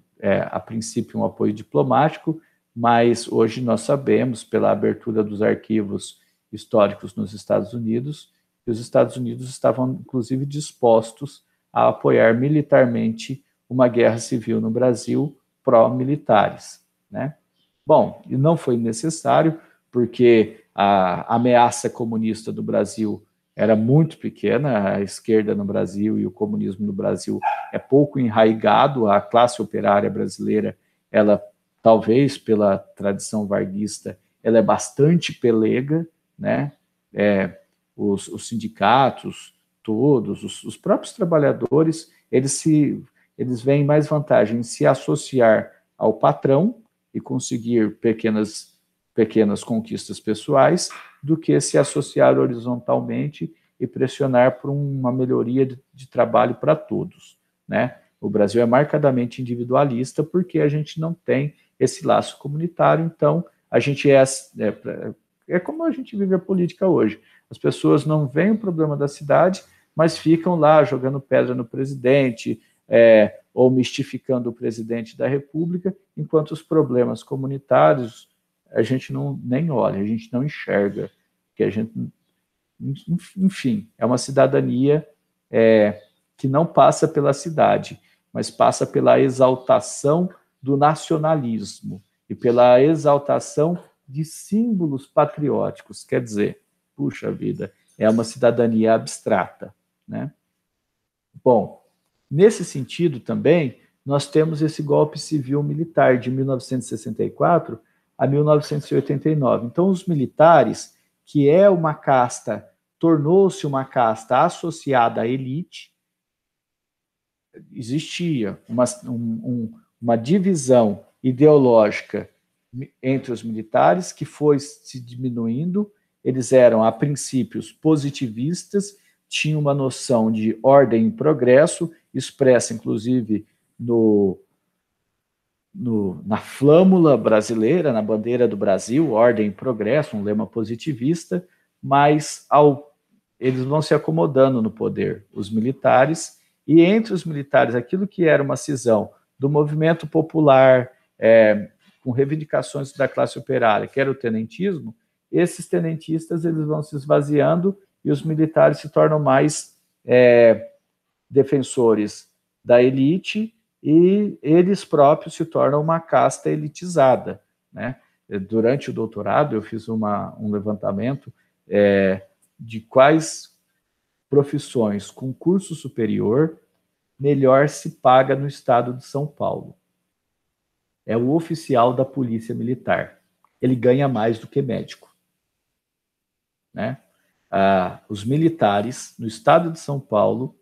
a princípio um apoio diplomático, mas hoje nós sabemos, pela abertura dos arquivos históricos nos Estados Unidos, que os Estados Unidos estavam, inclusive, dispostos a apoiar militarmente uma guerra civil no Brasil, pró-militares, né? Bom, e não foi necessário, porque a ameaça comunista do Brasil era muito pequena, a esquerda no Brasil e o comunismo no Brasil é pouco enraigado, a classe operária brasileira, ela, talvez pela tradição varguista, ela é bastante pelega, né? Os sindicatos, todos, os próprios trabalhadores, eles veem mais vantagem em se associar ao patrão e conseguir pequenas conquistas pessoais do que se associar horizontalmente e pressionar por uma melhoria de trabalho para todos, né? O Brasil é marcadamente individualista porque a gente não tem esse laço comunitário, então a gente é como a gente vive a política hoje. As pessoas não veem o problema da cidade, mas ficam lá jogando pedra no presidente, ou mistificando o presidente da República, enquanto os problemas comunitários a gente nem olha, a gente não enxerga, que a gente, enfim, é uma cidadania que não passa pela cidade, mas passa pela exaltação do nacionalismo e pela exaltação de símbolos patrióticos. Quer dizer, puxa vida, é uma cidadania abstrata, né? Bom, nesse sentido também, nós temos esse golpe civil-militar de 1964 a 1989. Então, os militares, que é uma casta, tornou-se uma casta associada à elite, existia uma divisão ideológica entre os militares que foi se diminuindo. Eles eram, a princípios, positivistas, tinham uma noção de ordem e progresso, expressa, inclusive, na flâmula brasileira, na bandeira do Brasil, ordem e progresso, um lema positivista, mas eles vão se acomodando no poder, os militares, e entre os militares, aquilo que era uma cisão do movimento popular, com reivindicações da classe operária, que era o tenentismo, esses tenentistas eles vão se esvaziando e os militares se tornam mais defensores da elite e eles próprios se tornam uma casta elitizada, né? Durante o doutorado, eu fiz um levantamento de quais profissões com curso superior melhor se paga no estado de São Paulo, é o oficial da polícia militar. Ele ganha mais do que médico, né? Os militares no estado de São Paulo,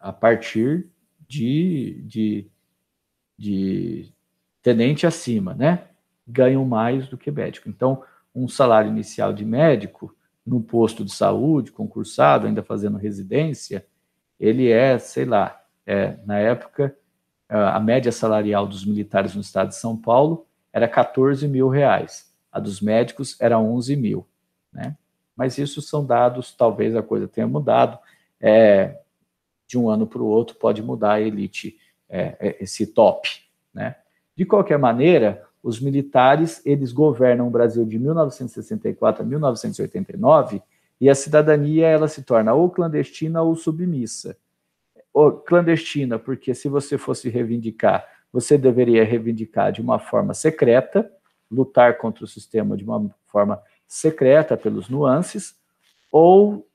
a partir de tenente acima, né? Ganham mais do que médico. Então, um salário inicial de médico, num posto de saúde, concursado, ainda fazendo residência, ele sei lá, na época, a média salarial dos militares no estado de São Paulo era 14 mil reais. A dos médicos era 11 mil, né? Mas isso são dados, talvez a coisa tenha mudado. De um ano para o outro pode mudar a elite, esse top, né? De qualquer maneira, os militares, eles governam o Brasil de 1964 a 1989 e a cidadania, ela se torna ou clandestina ou submissa. Ou clandestina, porque se você fosse reivindicar, você deveria reivindicar de uma forma secreta, lutar contra o sistema de uma forma secreta, pelos nuances, ou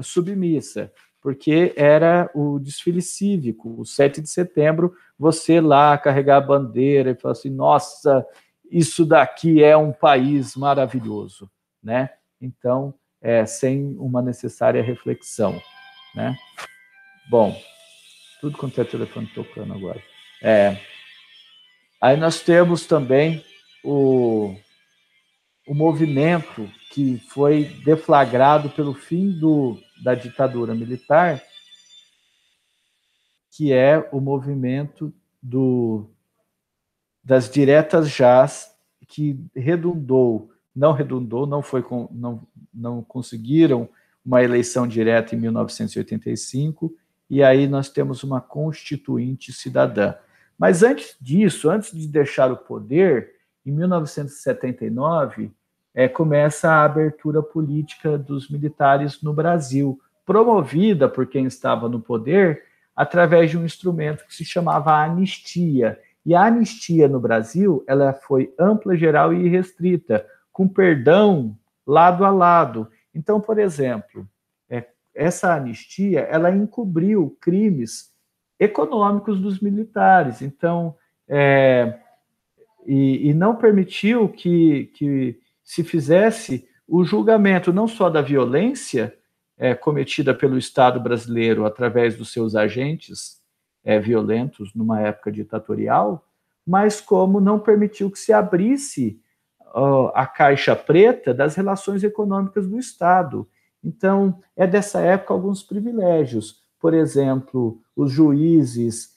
submissa, porque era o desfile cívico, o 7 de setembro, você lá carregar a bandeira e falar assim, nossa, isso daqui é um país maravilhoso, né? Então, sem uma necessária reflexão, né? Bom, tudo quanto é telefone tocando agora. Aí nós temos também o movimento que foi deflagrado pelo fim da ditadura militar, que é o movimento das diretas jás, que não conseguiram uma eleição direta em 1985, e aí nós temos uma constituinte cidadã. Mas antes disso, antes de deixar o poder, em 1979, começa a abertura política dos militares no Brasil, promovida por quem estava no poder através de um instrumento que se chamava anistia. E a anistia no Brasil, ela foi ampla, geral e irrestrita, com perdão lado a lado. Então, por exemplo, essa anistia, ela encobriu crimes econômicos dos militares. Então, e não permitiu que se fizesse o julgamento não só da violência cometida pelo Estado brasileiro através dos seus agentes violentos numa época ditatorial, mas como não permitiu que se abrisse a caixa preta das relações econômicas do Estado. Então, dessa época alguns privilégios. Por exemplo, os juízes,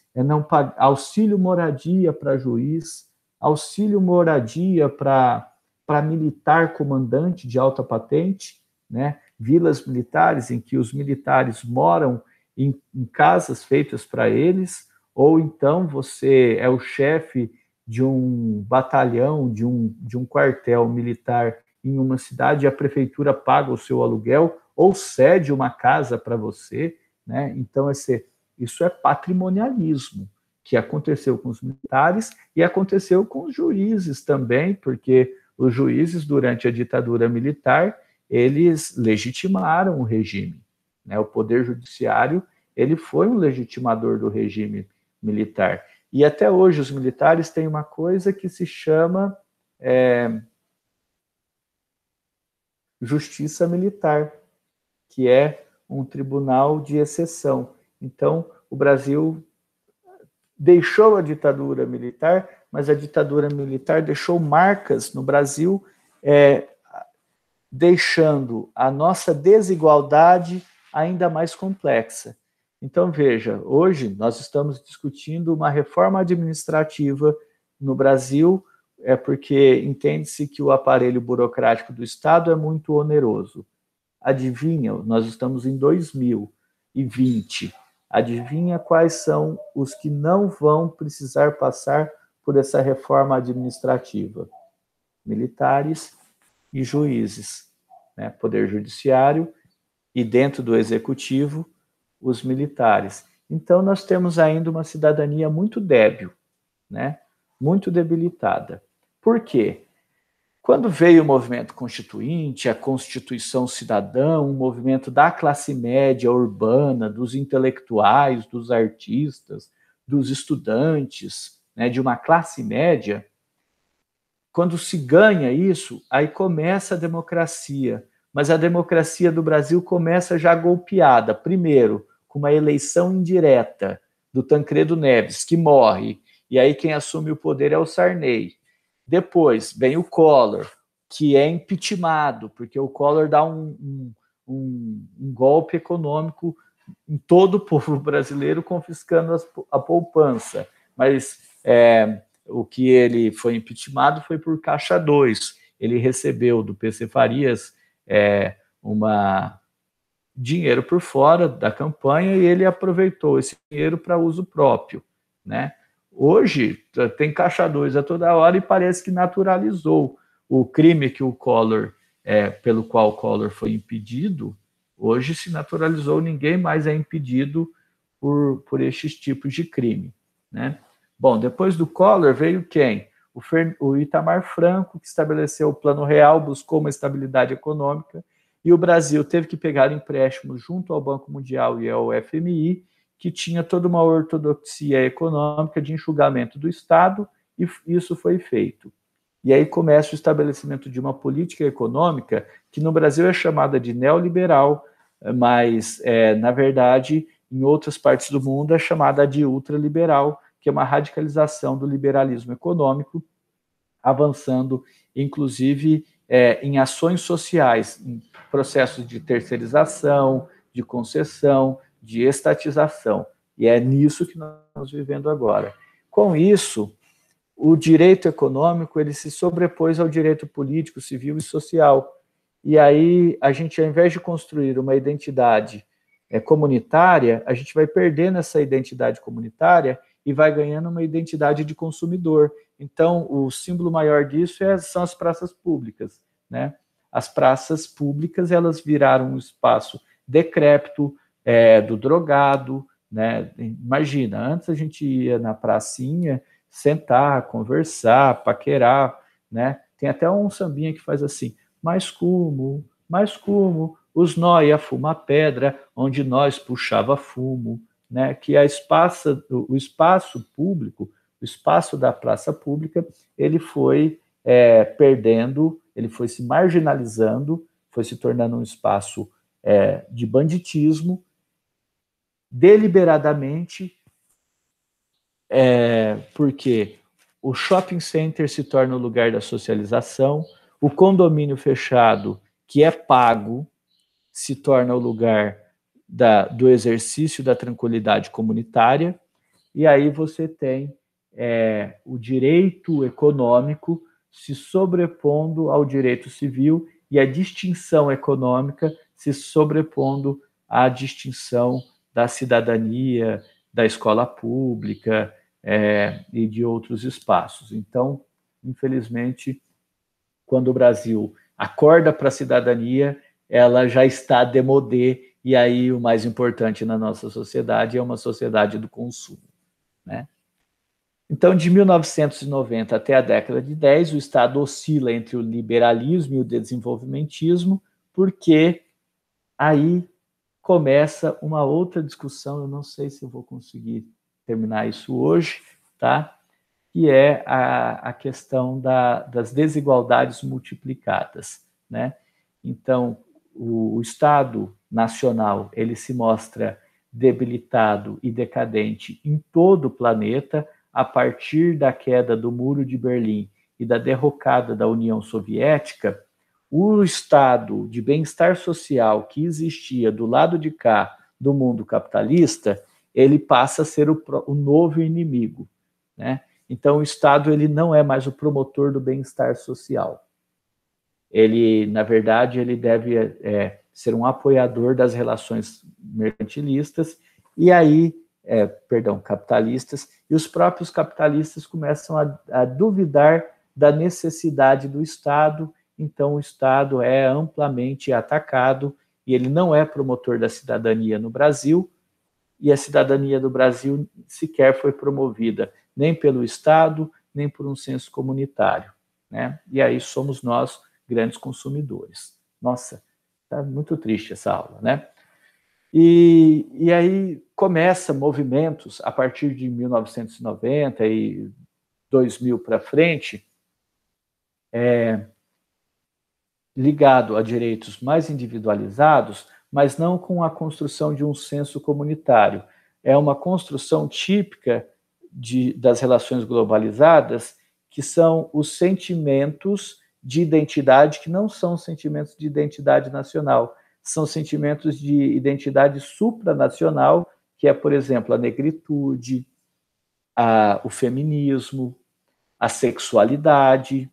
auxílio moradia para juiz, auxílio moradia para militar comandante de alta patente, né? Vilas militares em que os militares moram em casas feitas para eles, ou então você é o chefe de um batalhão, de um quartel militar em uma cidade, e a prefeitura paga o seu aluguel ou cede uma casa para você, né? Então, isso é patrimonialismo, que aconteceu com os militares e aconteceu com os juízes também, porque os juízes, durante a ditadura militar, eles legitimaram o regime, né? O poder judiciário, ele foi um legitimador do regime militar. E até hoje os militares têm uma coisa que se chama justiça militar, que é um tribunal de exceção. Então, o Brasil deixou a ditadura militar, mas a ditadura militar deixou marcas no Brasil, deixando a nossa desigualdade ainda mais complexa. Então, veja, hoje nós estamos discutindo uma reforma administrativa no Brasil, porque entende-se que o aparelho burocrático do Estado é muito oneroso. Adivinha, nós estamos em 2020. Adivinha quais são os que não vão precisar passar por essa reforma administrativa? Militares e juízes, né? Poder judiciário e, dentro do executivo, os militares. Então, nós temos ainda uma cidadania muito débil, né? Muito debilitada. Por quê? Quando veio o movimento constituinte, a Constituição Cidadã, um movimento da classe média urbana, dos intelectuais, dos artistas, dos estudantes, né, de uma classe média, quando se ganha isso, aí começa a democracia. Mas a democracia do Brasil começa já golpeada. Primeiro, com uma eleição indireta do Tancredo Neves, que morre, e aí quem assume o poder é o Sarney. Depois vem o Collor, que é impeachmentado, porque o Collor dá um golpe econômico em todo o povo brasileiro, confiscando a poupança. Mas o que ele foi impeachmentado foi por Caixa 2. Ele recebeu do PC Farias dinheiro por fora da campanha e ele aproveitou esse dinheiro para uso próprio, né? Hoje tem Caixa 2 a toda hora e parece que naturalizou o crime que o Collor, pelo qual o Collor foi impedido. Hoje se naturalizou, ninguém mais é impedido por estes tipos de crime, né? Bom, depois do Collor veio quem? O Itamar Franco, que estabeleceu o Plano Real, buscou uma estabilidade econômica, e o Brasil teve que pegar empréstimos junto ao Banco Mundial e ao FMI, que tinha toda uma ortodoxia econômica de enxugamento do Estado, e isso foi feito. E aí começa o estabelecimento de uma política econômica que no Brasil é chamada de neoliberal, mas, na verdade, em outras partes do mundo é chamada de ultraliberal, que é uma radicalização do liberalismo econômico, avançando, inclusive, em ações sociais, em processos de terceirização, de concessão, de estatização. E é nisso que nós estamos vivendo agora. Com isso, o direito econômico ele se sobrepôs ao direito político, civil e social. E aí, a gente, ao invés de construir uma identidade comunitária, a gente vai perdendo essa identidade comunitária e vai ganhando uma identidade de consumidor. Então, o símbolo maior disso são as praças públicas, né? As praças públicas, elas viraram um espaço decrépito, do drogado, né? Imagina, antes a gente ia na pracinha sentar, conversar, paquerar, né? Tem até um sambinha que faz assim: mais fumo, os nóia fuma pedra, onde nós puxava fumo, né? Que o espaço público, o espaço da praça pública, ele foi perdendo, ele foi se marginalizando, foi se tornando um espaço de banditismo, deliberadamente, porque o shopping center se torna o lugar da socialização, o condomínio fechado, que é pago, se torna o lugar do exercício da tranquilidade comunitária, e aí você tem o direito econômico se sobrepondo ao direito civil e a distinção econômica se sobrepondo à distinção da cidadania, da escola pública e de outros espaços. Então, infelizmente, quando o Brasil acorda para a cidadania, ela já está démodé, e aí o mais importante na nossa sociedade é uma sociedade do consumo, né? Então, de 1990 até a década de 10, o Estado oscila entre o liberalismo e o desenvolvimentismo, porque aí começa uma outra discussão, eu não sei se eu vou conseguir terminar isso hoje, tá? Que é a questão das desigualdades multiplicadas, né? Então, o Estado nacional, ele se mostra debilitado e decadente em todo o planeta a partir da queda do Muro de Berlim e da derrocada da União Soviética. O estado de bem-estar social que existia do lado de cá do mundo capitalista, ele passa a ser o novo inimigo, né? Então, o Estado ele não é mais o promotor do bem-estar social. Ele, na verdade, ele deve ser um apoiador das relações mercantilistas e aí, capitalistas, e os próprios capitalistas começam a duvidar da necessidade do Estado. Então, o Estado é amplamente atacado e ele não é promotor da cidadania no Brasil, e a cidadania do Brasil sequer foi promovida nem pelo Estado, nem por um senso comunitário, né? E aí somos nós grandes consumidores. Nossa, tá muito triste essa aula, né? E aí começa movimentos a partir de 1990 e 2000 para frente, ligado a direitos mais individualizados, mas não com a construção de um senso comunitário. É uma construção típica das relações globalizadas, que são os sentimentos de identidade, que não são sentimentos de identidade nacional, são sentimentos de identidade supranacional, que é, por exemplo, a negritude, o feminismo, a sexualidade,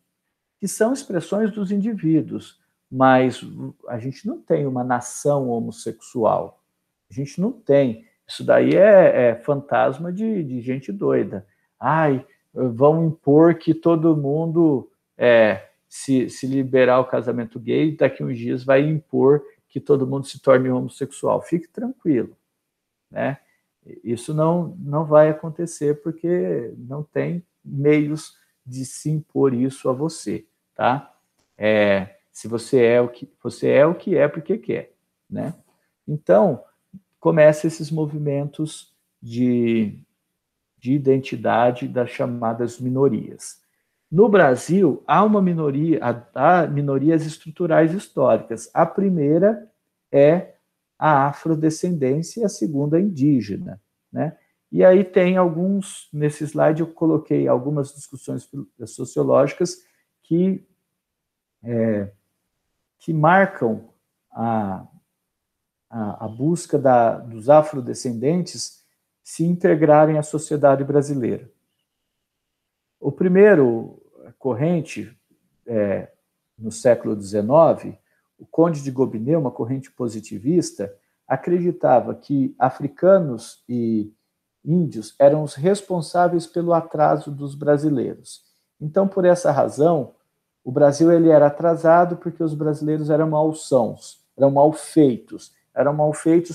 que são expressões dos indivíduos, mas a gente não tem uma nação homossexual. A gente não tem. Isso daí é fantasma de gente doida. Ai, vão impor que todo mundo, se liberar o casamento gay, daqui a uns dias vai impor que todo mundo se torne homossexual. Fique tranquilo, né? Isso não vai acontecer porque não tem meios de se impor isso a você, tá? Se você é o que é porque quer, né? Então, começam esses movimentos de identidade das chamadas minorias. No Brasil, há minorias estruturais históricas. A primeira é a afrodescendência e a segunda a indígena, né? E aí tem nesse slide eu coloquei algumas discussões sociológicas que marcam a busca dos afrodescendentes se integrarem à sociedade brasileira. O primeiro corrente, no século XIX, o Conde de Gobineau, uma corrente positivista, acreditava que africanos e índios eram os responsáveis pelo atraso dos brasileiros. Então, por essa razão, o Brasil ele era atrasado porque os brasileiros eram malsãos, eram mal feitos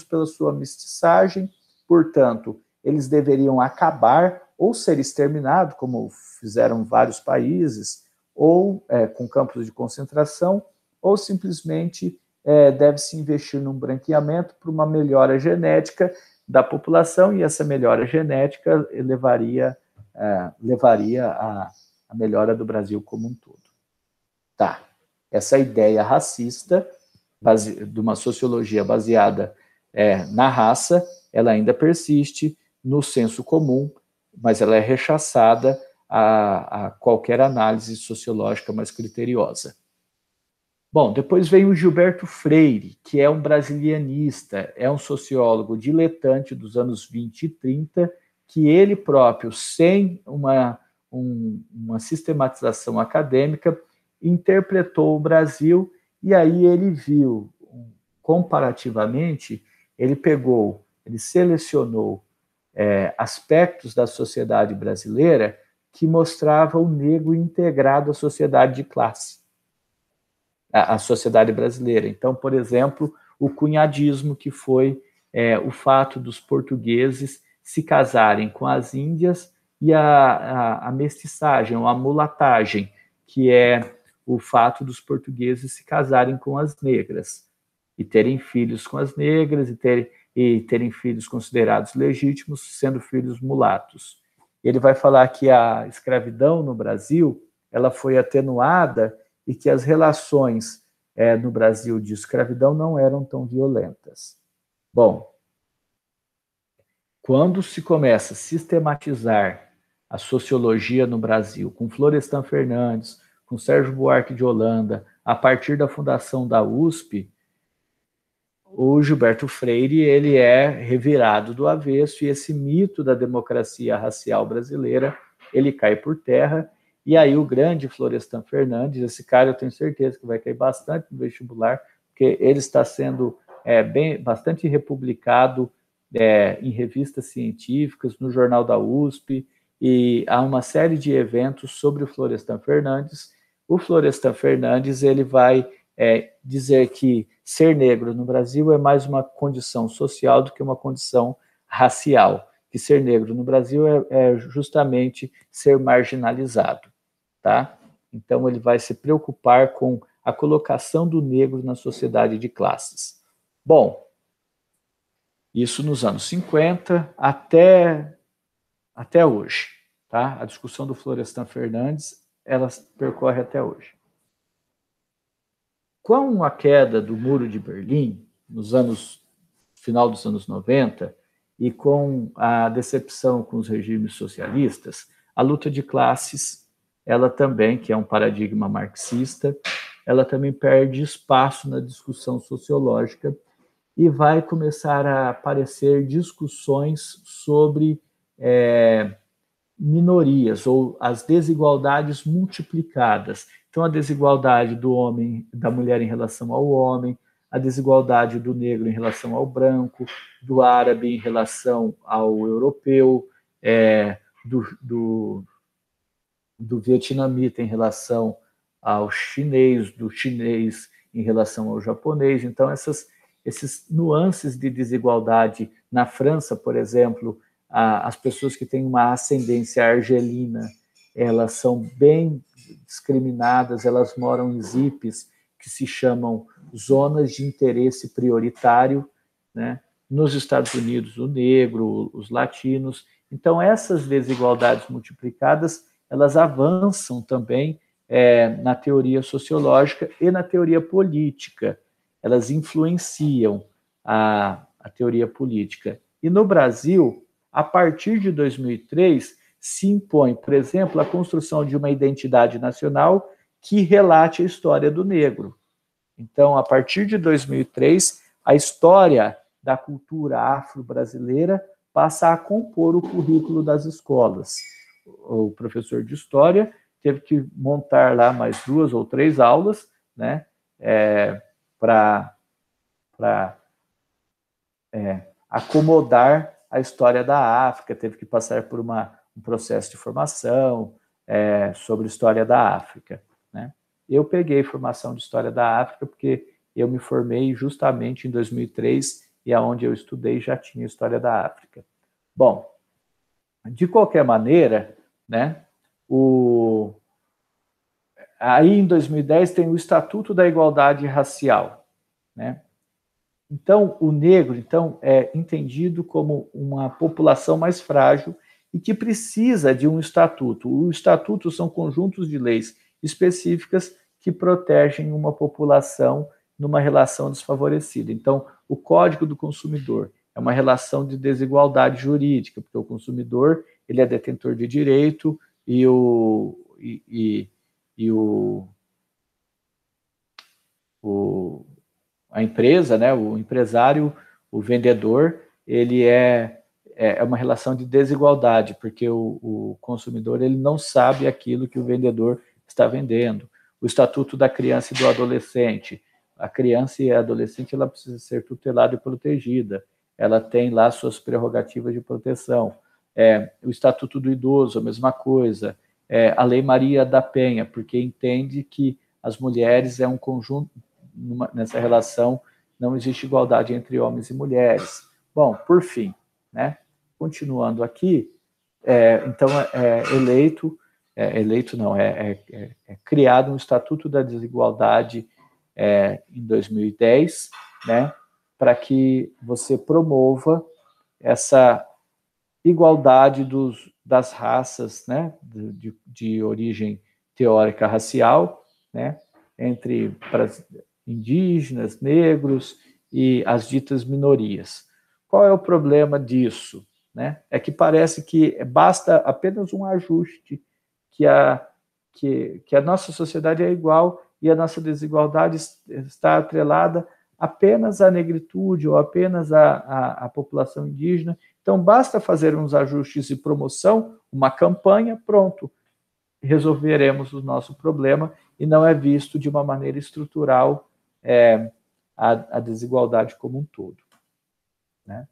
pela sua mestiçagem, portanto, eles deveriam acabar ou ser exterminados, como fizeram vários países, ou com campos de concentração, ou simplesmente deve-se investir num branqueamento para uma melhora genética da população, e essa melhora genética levaria a melhora do Brasil como um todo. Tá. Essa ideia racista, de uma sociologia baseada na raça, ela ainda persiste no senso comum, mas ela é rechaçada a qualquer análise sociológica mais criteriosa. Bom, depois vem o Gilberto Freire, que é um brasilianista, é um sociólogo diletante dos anos 20 e 30, que ele próprio, sem uma sistematização acadêmica, interpretou o Brasil, e aí ele viu, comparativamente, ele selecionou aspectos da sociedade brasileira que mostravam o negro integrado à sociedade de classe, à sociedade brasileira. Então, por exemplo, o cunhadismo, que foi o fato dos portugueses se casarem com as índias, e a mestiçagem, ou a mulatagem, que é o fato dos portugueses se casarem com as negras e terem filhos com as negras e terem filhos considerados legítimos, sendo filhos mulatos. Ele vai falar que a escravidão no Brasil ela foi atenuada e que as relações no Brasil de escravidão não eram tão violentas. Bom, quando se começa a sistematizar a sociologia no Brasil, com Florestan Fernandes, com Sérgio Buarque de Holanda, a partir da fundação da USP, o Gilberto Freire ele é revirado do avesso, e esse mito da democracia racial brasileira ele cai por terra. E aí o grande Florestan Fernandes, esse cara eu tenho certeza que vai cair bastante no vestibular, porque ele está sendo bastante republicado em revistas científicas, no jornal da USP, e há uma série de eventos sobre o Florestan Fernandes. O Florestan Fernandes ele vai dizer que ser negro no Brasil é mais uma condição social do que uma condição racial, que ser negro no Brasil é justamente ser marginalizado, tá? Então ele vai se preocupar com a colocação do negro na sociedade de classes. Bom, isso nos anos 50 até hoje. tá? A discussão do Florestan Fernandes, ela percorre até hoje. Com a queda do Muro de Berlim, final dos anos 90, e com a decepção com os regimes socialistas, a luta de classes, ela também, que é um paradigma marxista, ela também perde espaço na discussão sociológica e vai começar a aparecer discussões sobre minorias ou as desigualdades multiplicadas. Então, a desigualdade do homem, da mulher em relação ao homem, a desigualdade do negro em relação ao branco, do árabe em relação ao europeu, do vietnamita em relação ao chinês, do chinês em relação ao japonês. Então, esses nuances de desigualdade na França, por exemplo, as pessoas que têm uma ascendência argelina, elas são bem discriminadas, elas moram em ZIPs, que se chamam zonas de interesse prioritário, né? Nos Estados Unidos, o negro, os latinos. Então, essas desigualdades multiplicadas, elas avançam também na teoria sociológica e na teoria política. Elas influenciam a teoria política. E no Brasil, a partir de 2003, se impõe, por exemplo, a construção de uma identidade nacional que relate a história do negro. Então, a partir de 2003, a história da cultura afro-brasileira passa a compor o currículo das escolas. O professor de história teve que montar lá mais 2 ou 3 aulas, né, para acomodar a história da África, teve que passar por um processo de formação sobre a história da África, né? Eu peguei formação de história da África porque eu me formei justamente em 2003 e aonde eu estudei já tinha história da África. Bom, de qualquer maneira, né, aí em 2010 tem o Estatuto da Igualdade Racial, né? Então, o negro é entendido como uma população mais frágil e que precisa de um estatuto. O estatuto são conjuntos de leis específicas que protegem uma população numa relação desfavorecida. Então, o Código do Consumidor é uma relação de desigualdade jurídica, porque o consumidor ele é detentor de direito e a empresa, né, o empresário, o vendedor, ele é uma relação de desigualdade, porque o consumidor ele não sabe aquilo que o vendedor está vendendo. O Estatuto da Criança e do Adolescente. A criança e a adolescente ela precisa ser tutelada e protegida. Ela tem lá suas prerrogativas de proteção. O Estatuto do Idoso, a mesma coisa. A Lei Maria da Penha, porque entende que as mulheres é um conjunto, nessa relação não existe igualdade entre homens e mulheres. Bom, por fim, né? Continuando aqui, então criado um Estatuto da Desigualdade em 2010, né? Para que você promova essa igualdade das raças, né? De origem teórica racial, né? Entre indígenas, negros e as ditas minorias. Qual é o problema disso? Né? É que parece que basta apenas um ajuste, que a nossa sociedade é igual e a nossa desigualdade está atrelada apenas à negritude ou apenas à população indígena. Então, basta fazer uns ajustes de promoção, uma campanha, pronto, resolveremos o nosso problema e não é visto de uma maneira estrutural a desigualdade como um todo, né?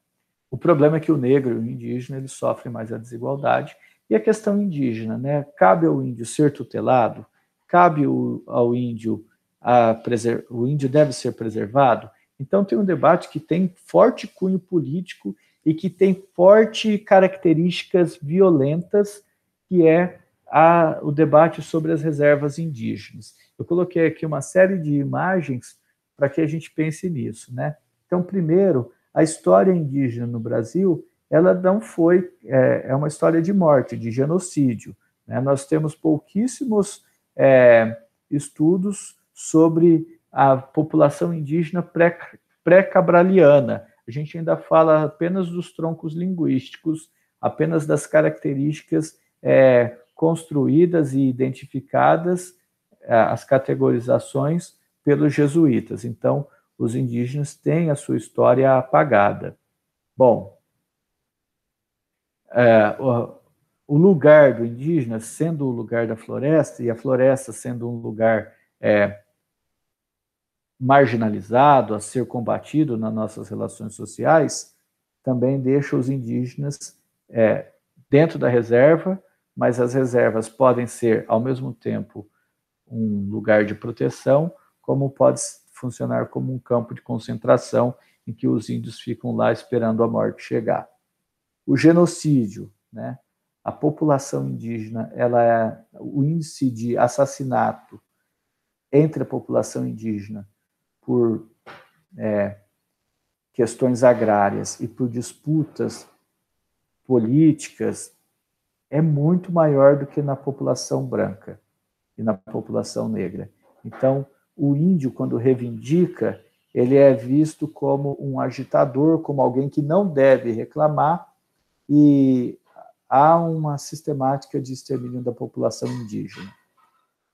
O problema é que o negro e o indígena eles sofrem mais a desigualdade. E a questão indígena, né? Cabe ao índio ser tutelado? Cabe ao índio o índio deve ser preservado? Então tem um debate que tem forte cunho político e que tem fortes características violentas, que é o debate sobre as reservas indígenas. Eu coloquei aqui uma série de imagens para que a gente pense nisso, né? Então, primeiro, a história indígena no Brasil ela não foi, é uma história de morte, de genocídio, né? Nós temos pouquíssimos estudos sobre a população indígena pré-cabraliana. A gente ainda fala apenas dos troncos linguísticos, apenas das características construídas e identificadas, as categorizações pelos jesuítas. Então, os indígenas têm a sua história apagada. Bom, o lugar do indígena sendo o lugar da floresta, e a floresta sendo um lugar marginalizado, a ser combatido nas nossas relações sociais, também deixa os indígenas dentro da reserva, mas as reservas podem ser, ao mesmo tempo, um lugar de proteção, como pode funcionar como um campo de concentração em que os índios ficam lá esperando a morte chegar. O genocídio, né? A população indígena, o índice de assassinato entre a população indígena por questões agrárias e por disputas políticas é muito maior do que na população branca e na população negra. Então, o índio, quando reivindica, ele é visto como um agitador, como alguém que não deve reclamar, e há uma sistemática de extermínio da população indígena.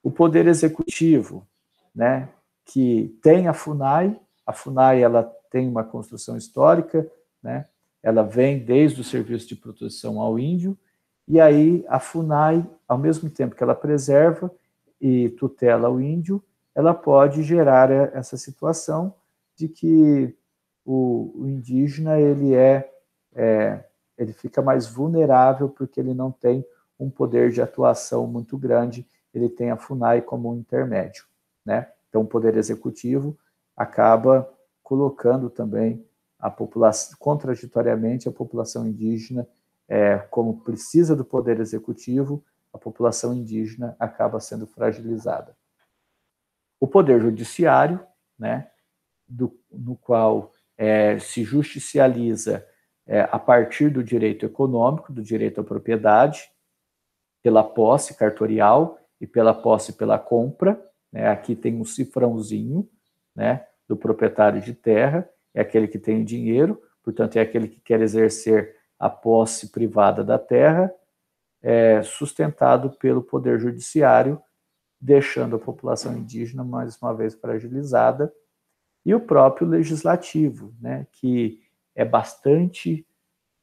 O poder executivo, né, que tem a FUNAI ela tem uma construção histórica, né, ela vem desde o Serviço de Proteção ao Índio, e aí a FUNAI, ao mesmo tempo que ela preserva e tutela o índio, ela pode gerar essa situação de que o indígena ele fica mais vulnerável porque ele não tem um poder de atuação muito grande, ele tem a FUNAI como um intermédio, né? Então, o poder executivo acaba colocando também a população, contraditoriamente, a população indígena, como precisa do poder executivo, a população indígena acaba sendo fragilizada. O poder judiciário, né, no qual se justicializa a partir do direito econômico, do direito à propriedade, pela posse cartorial e pela posse pela compra, né? Aqui tem um cifrãozinho, né, do proprietário de terra, é aquele que tem dinheiro, portanto é aquele que quer exercer a posse privada da terra, sustentado pelo poder judiciário, deixando a população indígena mais uma vez fragilizada, e o próprio legislativo, né, que é bastante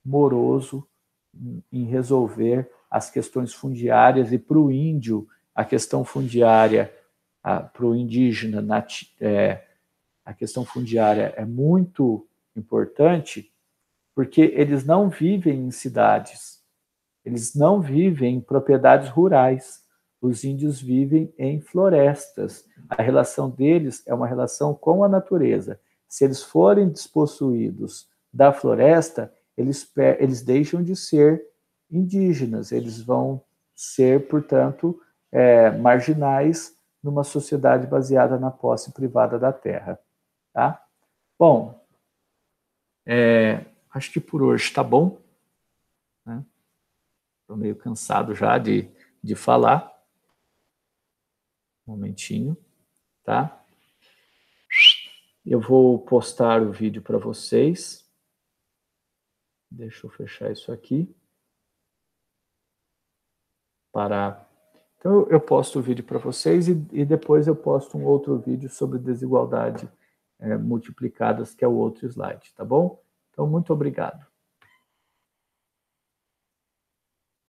moroso em resolver as questões fundiárias, e para o índio, a questão fundiária, para o indígena, a questão fundiária é muito importante, porque eles não vivem em cidades, eles não vivem em propriedades rurais, os índios vivem em florestas. A relação deles é uma relação com a natureza. Se eles forem despossuídos da floresta, eles deixam de ser indígenas, eles vão ser, portanto, marginais numa sociedade baseada na posse privada da terra. Tá? Bom, acho que por hoje está bom. Estou meio cansado já de falar. Um momentinho, tá? Eu vou postar o vídeo para vocês. Deixa eu fechar isso aqui. Então, eu posto o vídeo para vocês e depois eu posto um outro vídeo sobre desigualdade multiplicadas, que é o outro slide, tá bom? Então, muito obrigado.